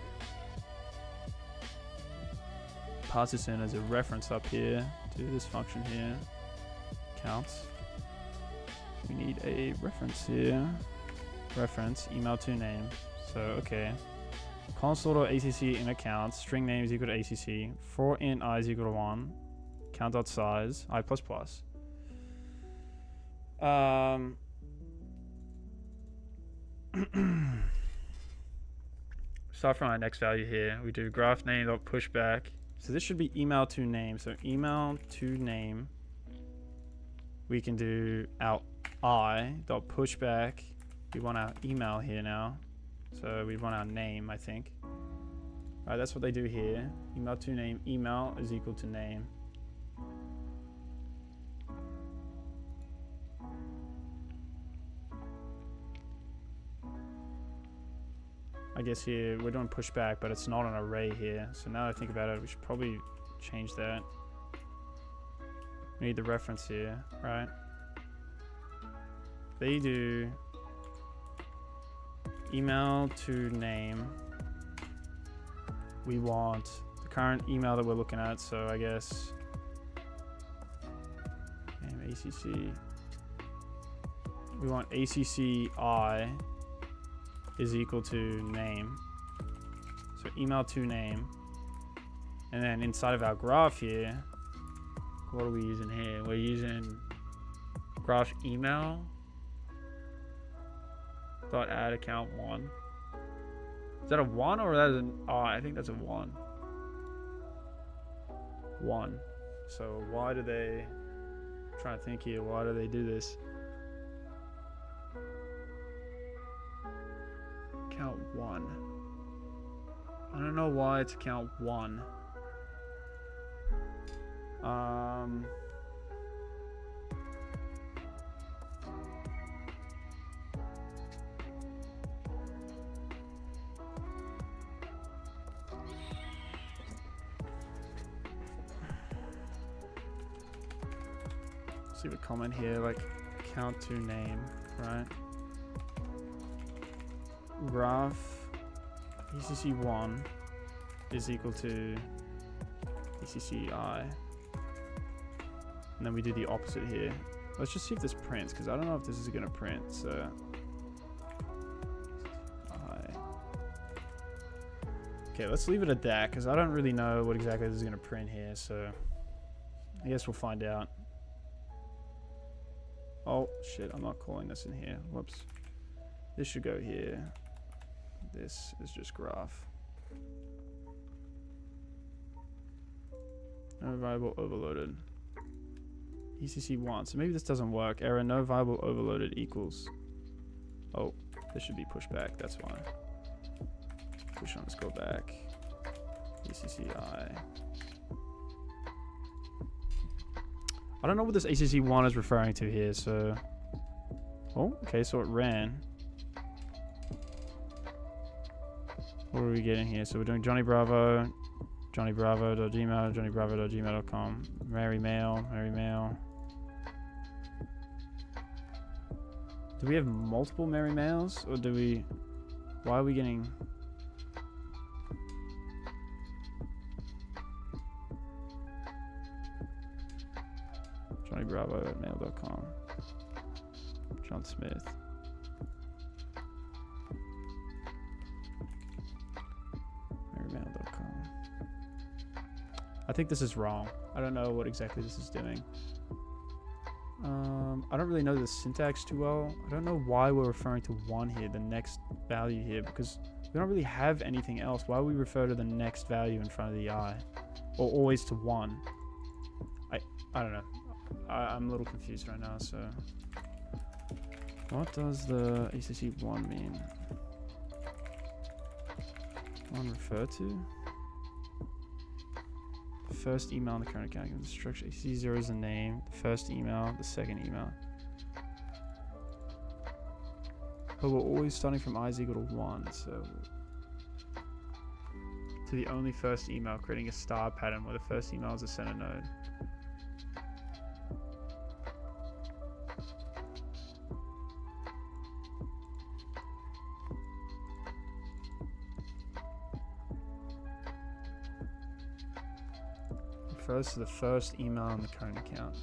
[SPEAKER 1] Pass this in as a reference up here to this function here. Counts. We need a reference here. Reference email to name. So okay. Console.acc in accounts. String name is equal to acc. For int I is equal to 1. Count.size I plus plus. Start from our next value here. We do graph name dot pushback. So this should be email to name. So email to name. We can do our I dot pushback. We want our email here now. So we want our name, I think. Alright, that's what they do here. Email to name. Email is equal to name. I guess here we're doing pushback, but it's not an array here. So now that I think about it, we should probably change that. We need the reference here, right? They do email to name. We want the current email that we're looking at, so I guess name ACC. We want ACC I is equal to name. So email to name. And then inside of our graph here, what are we using here? We're using graph email. Dot add account 1. Is that a 1 or that is an... Oh, I think that's a 1. 1. So why do they... I'm trying to think here. Why do they do this? Account 1. I don't know why it's account 1. Leave a comment here, like account to name, right? Graph ECC1 is equal to ECCI, and then we do the opposite here. Let's just see if this prints, because I don't know if this is going to print. So okay, let's leave it at that, because I don't really know what exactly this is going to print here. So I guess we'll find out. Oh shit, I'm not calling this in here. Whoops. This should go here. This is just graph. No variable overloaded. ECC1. So maybe this doesn't work. Error, no variable overloaded equals. Oh, this should be pushed back. That's why. Push underscore back. ECCI. I don't know what this ACC1 is referring to here, so... Oh, okay, so it ran. What are we getting here? So we're doing Johnny Bravo, johnnybravo.gmail, johnnybravo.gmail.com, Mary Mail. Do we have multiple Mary Mails, or do we... Why are we getting... johnnybravo@mail.com. John Smith. marymail.com. I think this is wrong. I don't know what exactly this is doing. I don't really know the syntax too well. I don't know why we're referring to 1 here, the next value here, because we don't really have anything else. Why would we refer to the next value in front of the I? Or always to 1? I don't know. I'm a little confused right now, so... What does the ACC1 mean? 1 refer to? The first email in the current account given the structure. ACC0 is the name, the first email, the second email. But we're always starting from I is equal to 1, so... To the only first email, creating a star pattern where the first email is a center node. Refers to the first email on the current account.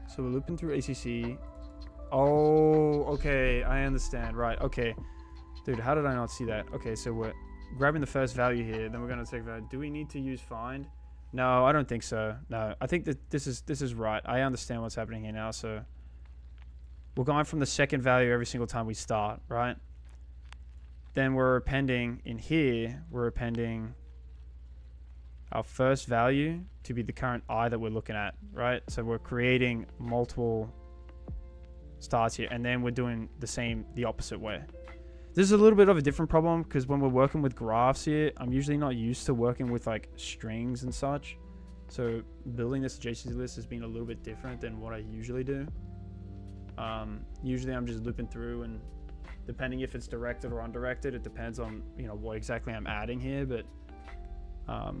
[SPEAKER 1] So we're looping through ACC. Oh, okay, I understand. Right, okay. Dude, how did I not see that? Okay, so we're grabbing the first value here, then we're going to take that. Do we need to use find? No, I don't think so. No, I think that this is right. I understand what's happening here now, so... We're going from the second value every single time we start, right? Then we're appending in here, we're appending our first value to be the current I that we're looking at, right? So we're creating multiple starts here, and then we're doing the opposite way. This is a little bit of a different problem because when we're working with graphs here, I'm usually not used to working with like strings and such. So building this JSON list has been a little bit different than what I usually do. Usually I'm just looping through, and depending if it's directed or undirected, it depends on, you know, what exactly I'm adding here, but so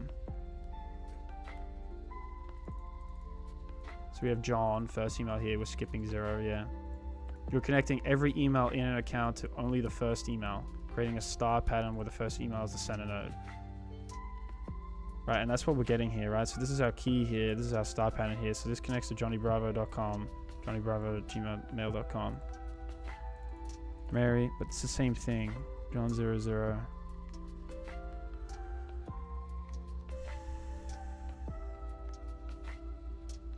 [SPEAKER 1] we have John, first email here, we're skipping 0, yeah. You're connecting every email in an account to only the first email, creating a star pattern where the first email is the center node. Right, and that's what we're getting here, right? So this is our key here, this is our star pattern here, so this connects to johnnybravo.com. johnnybravo@gmail.com. Mary, but it's the same thing. John00.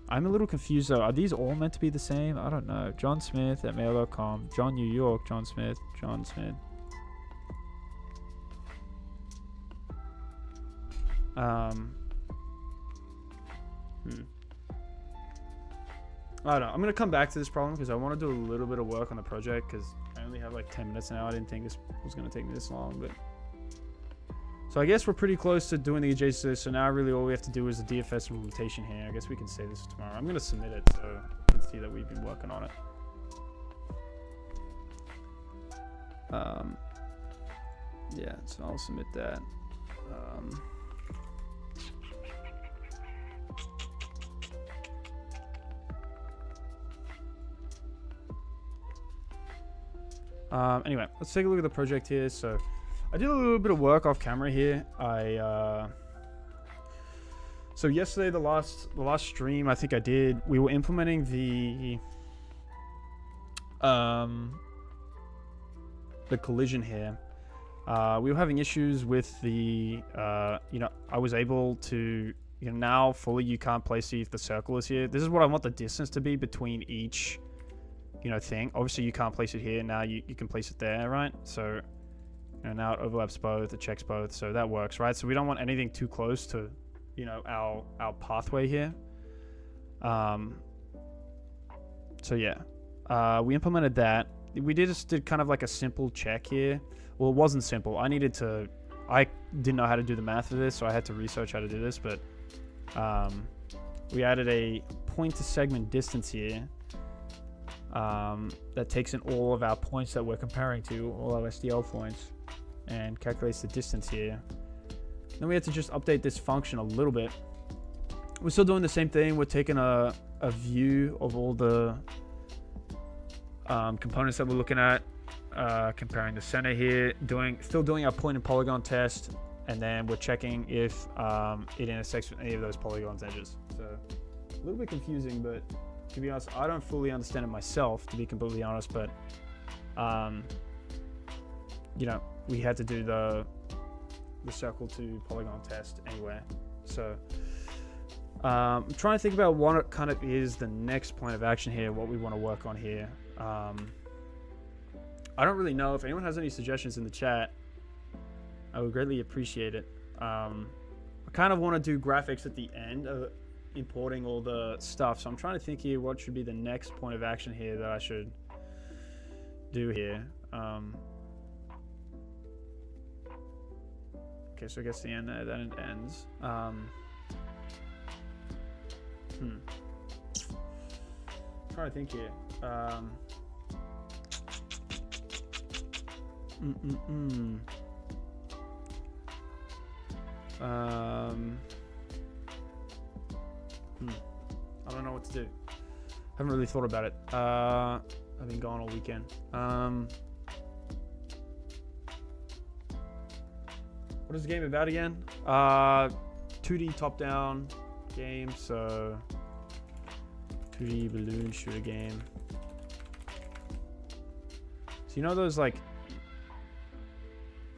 [SPEAKER 1] I'm a little confused though. Are these all meant to be the same? I don't know. John Smith at mail.com. John New York. John Smith. John Smith. I don't know. I'm gonna come back to this problem because I want to do a little bit of work on the project because I only have like 10 minutes now. I didn't think this was gonna take me this long, but so I guess we're pretty close to doing the adjacencies. So now really all we have to do is the DFS implementation here. I guess we can say this tomorrow. I'm gonna submit it so you can see that we've been working on it. Yeah, so I'll submit that. Anyway, let's take a look at the project here. So I did a little bit of work off camera here. So yesterday, the last stream I think I did, we were implementing the collision here. We were having issues with the I was able to, now fully you can't place it if the circle is here. This is what I want the distance to be between each thing. Obviously you can't place it here. Now you can place it there, right? So now it overlaps both, it checks both, so that works, right? So we don't want anything too close to our pathway here. So yeah, we implemented that. We just did kind of like a simple check here. Well, it wasn't simple. I didn't know how to do the math of this, so I had to research how to do this, but we added a point to segment distance here that takes in all of our points that we're comparing to, all our SDL points, and calculates the distance here. Then we had to just update this function a little bit. We're still doing the same thing. We're taking a view of all the components that we're looking at, comparing the center here, still doing our point and polygon test, and then we're checking if it intersects with any of those polygons edges. So a little bit confusing, but to be honest, I don't fully understand it myself, to be completely honest, but we had to do the circle to polygon test anyway. So I'm trying to think about what kind of is the next point of action here, what we want to work on here. I don't really know. If anyone has any suggestions in the chat, I would greatly appreciate it. I kind of want to do graphics at the end of importing all the stuff, so I'm trying to think here what should be the next point of action here that I should do here. Okay, so I guess the end there, then it ends. Trying to think here. I don't know what to do. Haven't really thought about it. I've been gone all weekend. What is the game about again? 2D top-down game, so 2D balloon shooter game. So those like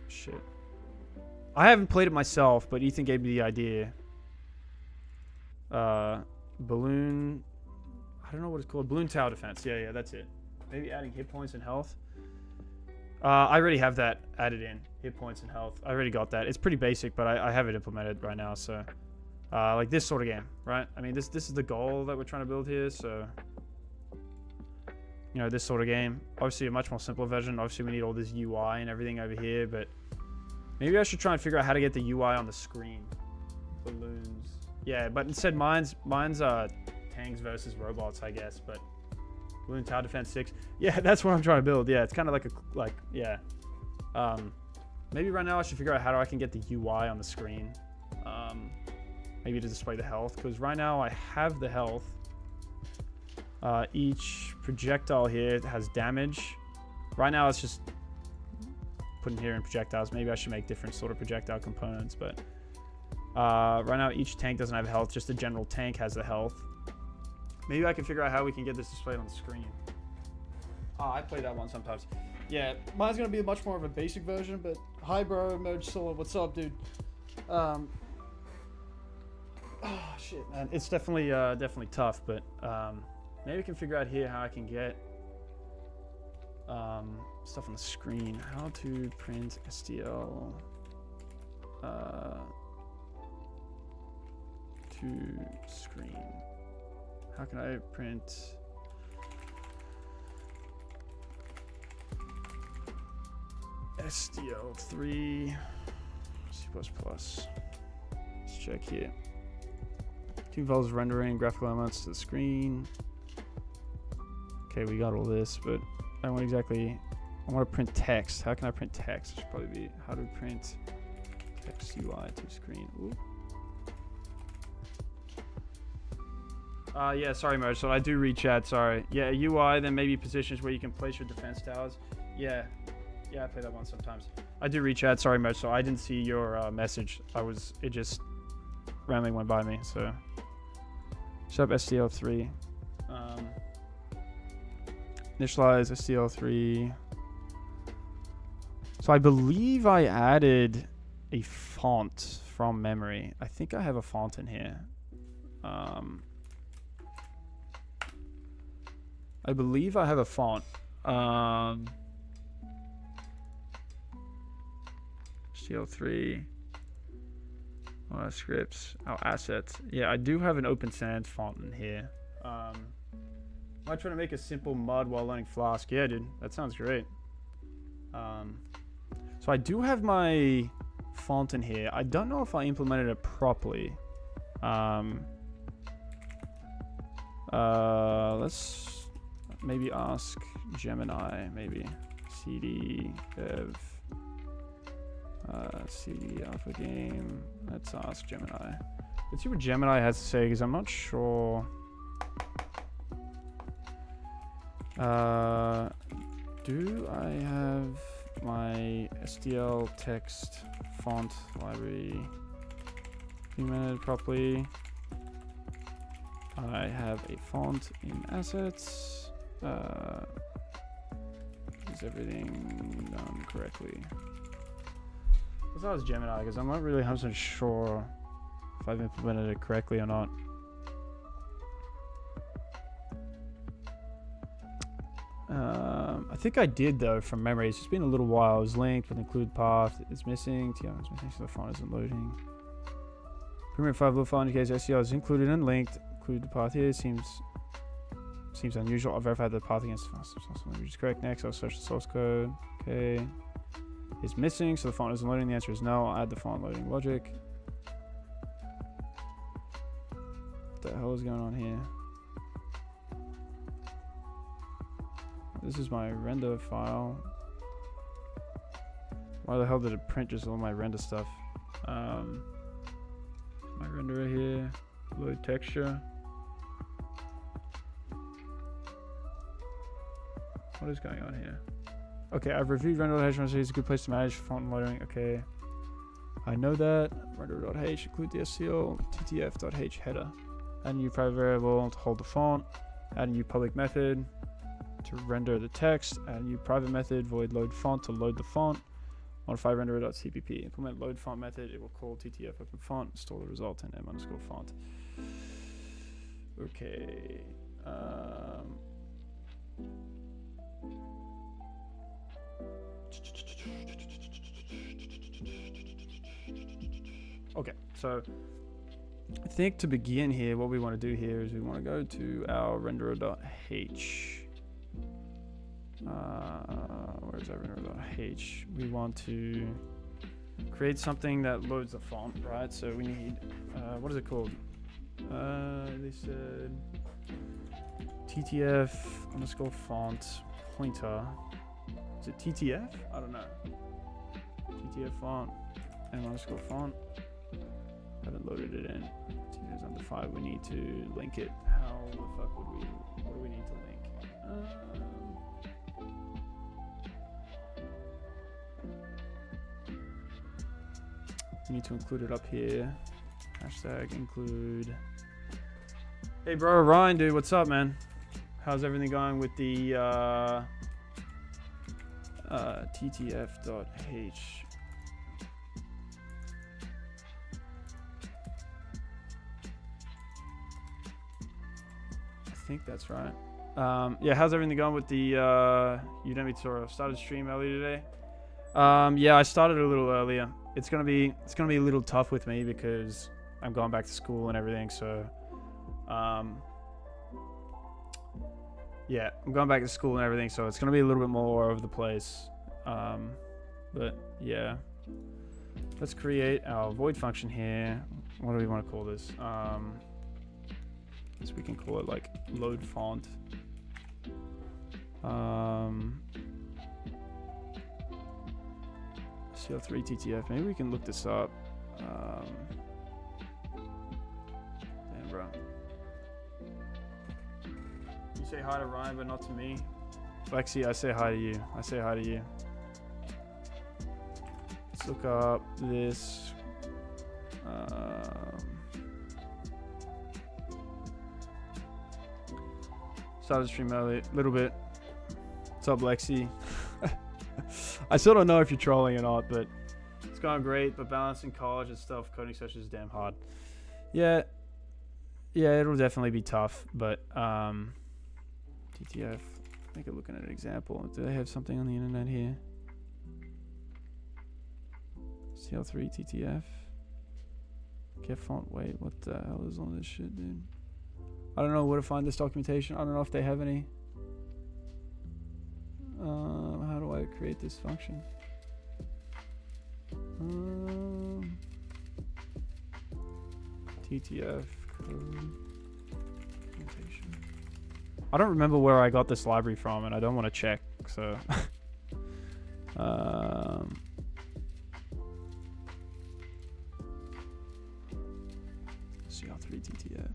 [SPEAKER 1] shit. I haven't played it myself, but Ethan gave me the idea. Balloon, I don't know what it's called. Balloon tower defense. Yeah, that's it. Maybe adding hit points and health. I already have that added in. Hit points and health. I already got that. It's pretty basic, but I have it implemented right now. So, like this sort of game, right? I mean, this is the goal that we're trying to build here. So, this sort of game. Obviously, a much more simpler version. Obviously, we need all this UI and everything over here, but maybe I should try and figure out how to get the UI on the screen. Balloons. Yeah, but instead mine's tanks versus robots, I guess. But balloon tower defense 6. Yeah, that's what I'm trying to build. Yeah, it's kind of yeah. Maybe right now I should figure out how I can get the UI on the screen. Maybe to display the health, because right now I have the health. Each projectile here has damage. Right now it's just putting here in projectiles. Maybe I should make different sort of projectile components, but right now each tank doesn't have health. Just the general tank has the health. Maybe I can figure out how we can get this displayed on the screen. I play that one sometimes. Yeah, mine's gonna be much more of a basic version, but hi bro, Merge Solo, what's up, dude? Oh shit, man, it's definitely tough, but maybe we can figure out here how I can get stuff on the screen. How to print STL to screen. How can I print STL3 C++? Let's check here. Two involves rendering graphical elements to the screen. Okay, we got all this, but I want to print text. How can I print text? It should probably be how to print text UI to screen. Ooh. Yeah, sorry, Merge. So I do read chat. Sorry. Yeah, UI, then maybe positions where you can place your defense towers. Yeah, I play that one sometimes. I do read chat. Sorry, Merge. So I didn't see your message. It just randomly went by me. So shut up STL3. Initialize STL3. So I believe I added a font from memory. I think I have a font in here. I believe I have a font. STL3. Scripts. Oh, assets. Yeah, I do have an Open Sans font in here. I try to make a simple mud while learning Flask. Yeah, dude, that sounds great. So I do have my font in here. I don't know if I implemented it properly. Let's maybe ask Gemini. Maybe cd dev cd alpha game. Let's ask Gemini. Let's see what Gemini has to say, because I'm not sure. Do I have my STL text font library implemented properly? I have a font in assets. Is everything done correctly? Let's ask Gemini, because I'm not really 100% sure if I've implemented it correctly or not. I think I did, though, from memory. It's just been a little while. It was linked with include path. It's missing. TR is missing, so the font isn't loading. Premium 5 little font indicates STL is included and linked. Include the path here. Seems unusual. I've verified the path against the which is correct. Next, I'll search the source code. Okay. It's missing, so the font isn't loading. The answer is no. I'll add the font loading logic. What the hell is going on here? This is my render file. Why the hell did it print just all my render stuff? My renderer here. Load texture. What is going on here? Okay, I've reviewed render.h. It's a good place to manage font loading. Okay. I know that. Render.h include the STL ttf.h header. Add a new private variable to hold the font. Add a new public method to render the text. Add a new private method, void load font to load the font. Modify renderer.cpp. Implement load font method. It will call ttf open font. Store the result in m_font. Okay. Okay, so I think to begin here, what we want to do here is we want to go to our renderer.h. Where's our renderer.h? We want to create something that loads the font, right? So we need, what is it called? They said ttf_font pointer. Is it TTF? I don't know. TTF font m_font. Haven't loaded it in. TTF is undefined. We need to link it. How the fuck would we? What do we need to link? We need to include it up here. Hashtag include. Hey, bro, Ryan, dude, what's up, man? How's everything going with the ttf.h? think that's right. Yeah, how's everything going with the Udemy tutorial? Started stream early today. Yeah, I started a little earlier. It's gonna be a little tough with me because I'm going back to school and everything. So, yeah, I'm going back to school and everything. So it's gonna be a little bit more all over the place. But yeah, let's create our void function here. What do we want to call this? So we can call it like load font. CL3 TTF. Maybe we can look this up. Damn, bro. You say hi to Ryan, but not to me. Lexi, I say hi to you. I say hi to you. Let's look up this. Started stream early, a little bit. What's up, Lexi? I still don't know if you're trolling or not, but it's going great. But balancing college and stuff, coding sessions is damn hard. Yeah, it'll definitely be tough. But TTF, make it looking at an example. Do they have something on the internet here? CL3 TTF. Get font. Wait, what the hell is on this shit, dude? I don't know where to find this documentation. I don't know if they have any. How do I create this function? TTF code documentation. I don't remember where I got this library from, and I don't want to check. So, CR3 TTF.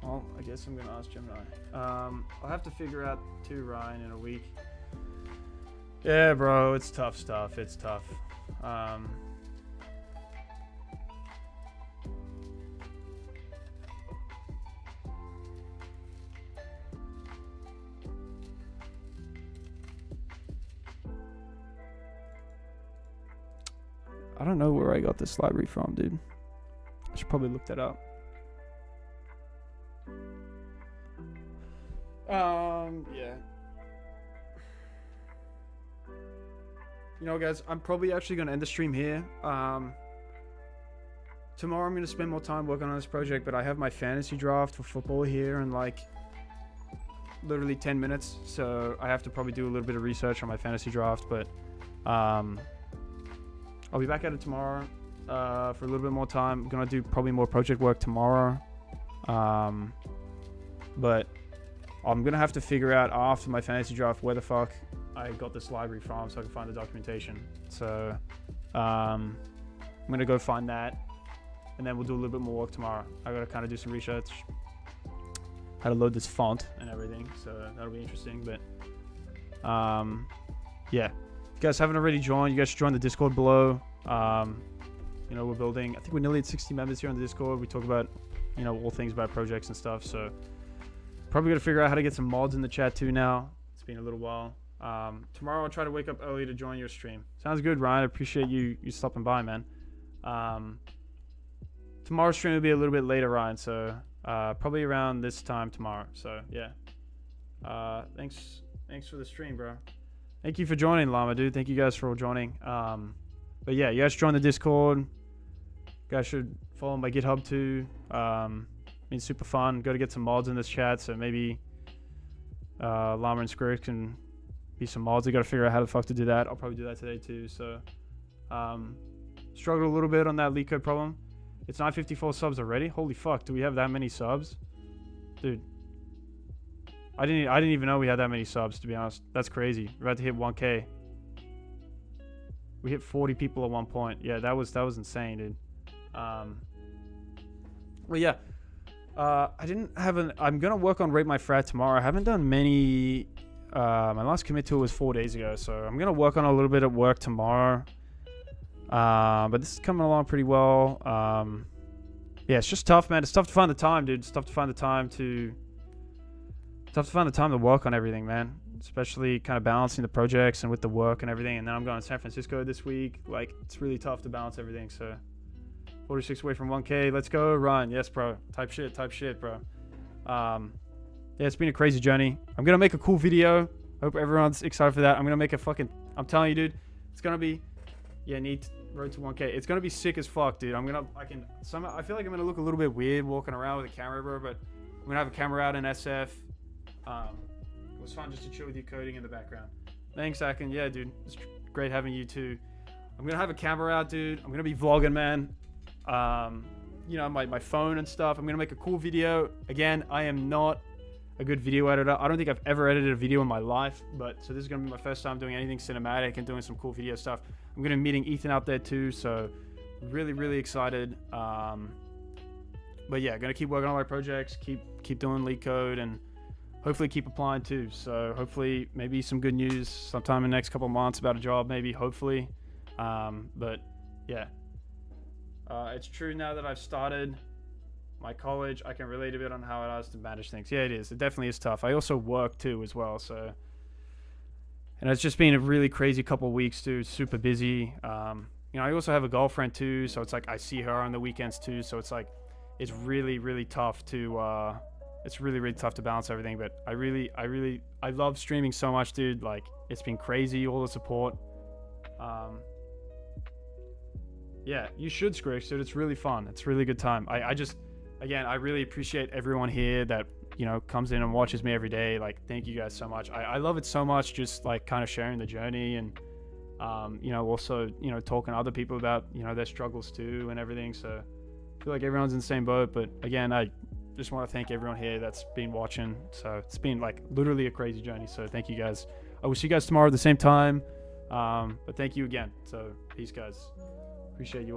[SPEAKER 1] Well, I guess I'm gonna ask Gemini. I'll have to figure out too, Ryan, in a week. Yeah, bro, it's tough stuff. It's tough. I don't know where I got this library from, dude. I should probably look that up. Yeah. You know, guys, I'm probably actually going to end the stream here. Tomorrow I'm going to spend more time working on this project, but I have my fantasy draft for football here in like literally 10 minutes. So I have to probably do a little bit of research on my fantasy draft, but I'll be back at it tomorrow for a little bit more time. I'm going to do probably more project work tomorrow. But I'm going to have to figure out after my fantasy draft where the fuck I got this library from so I can find the documentation. So I'm going to go find that, and then we'll do a little bit more work tomorrow. I got to kind of do some research, how to load this font and everything. So that'll be interesting. But yeah, if you guys haven't already joined, you guys should join the Discord below. You know, we're building, I think we're nearly at 60 members here on the Discord. We talk about, you know, all things about projects and stuff. So probably got to figure out how to get some mods in the chat too now. It's been a little while. Tomorrow I'll try to wake up early to join your stream. Sounds good, Ryan. I appreciate you stopping by, man. Tomorrow's stream will be a little bit later, Ryan. So probably around this time tomorrow. So yeah. Thanks for the stream, bro. Thank you for joining, Llama, dude. Thank you guys for all joining. But yeah, you guys join the Discord. You guys should follow my GitHub too. Been super fun. Got to get some mods in this chat, so maybe Llama and Squirt can be some mods. I got to figure out how the fuck to do that. I'll probably do that today too. So struggled a little bit on that LeetCode problem. It's 954 subs already. Holy fuck, do we have that many subs, dude? I didn't even know we had that many subs, to be honest. That's crazy. We're about to hit 1K. We hit 40 people at one point. Yeah, that was insane, dude. Well, yeah. I'm gonna work on Rate My Frat tomorrow. I haven't done many. My last commit to it was 4 days ago, so I'm gonna work on a little bit at work tomorrow. But this is coming along pretty well. Yeah, it's just tough, man. It's tough to find the time, dude. It's tough to find the time to work on everything, man. Especially kind of balancing the projects and with the work and everything. And then I'm going to San Francisco this week. Like, it's really tough to balance everything. So 46 away from 1K. Let's go, Ryan. Yes, bro. Type shit, bro. Yeah, it's been a crazy journey. I'm gonna make a cool video. Hope everyone's excited for that. I'm gonna make a fucking. I'm telling you, dude. It's gonna be. Yeah, road to 1K. It's gonna be sick as fuck, dude. I feel like I'm gonna look a little bit weird walking around with a camera, bro. But I'm gonna have a camera out in SF. It was fun just to chill with you coding in the background. Thanks, Akin. Yeah, dude. It's great having you too. I'm gonna have a camera out, dude. I'm gonna be vlogging, man. You know, my phone and stuff. I'm gonna make a cool video. Again, I am not a good video editor. I don't think I've ever edited a video in my life, but so this is gonna be my first time doing anything cinematic and doing some cool video stuff. I'm gonna be meeting Ethan out there too, so really excited. But yeah, gonna keep working on my projects, keep doing LeetCode, and hopefully keep applying too. So hopefully maybe some good news sometime in the next couple of months about a job, maybe, hopefully. But yeah, it's true now that I've started my college, I can relate a bit on how it is to manage things. Yeah, it is. It definitely is tough. I also work too as well, so, and it's just been a really crazy couple of weeks too. Super busy. You know, I also have a girlfriend too, so it's like I see her on the weekends too. So it's like it's really tough to it's really tough to balance everything. But I love streaming so much, dude. Like, it's been crazy, all the support. Yeah, you should, Scrix, dude. It's really fun. It's a really good time. Again, I really appreciate everyone here that, you know, comes in and watches me every day. Like, thank you guys so much. I love it so much, just like kind of sharing the journey and, you know, also, you know, talking to other people about, you know, their struggles too and everything. So I feel like everyone's in the same boat. But again, I just want to thank everyone here that's been watching. So it's been like literally a crazy journey. So thank you guys. I will see you guys tomorrow at the same time. But thank you again. So peace, guys. Appreciate you all.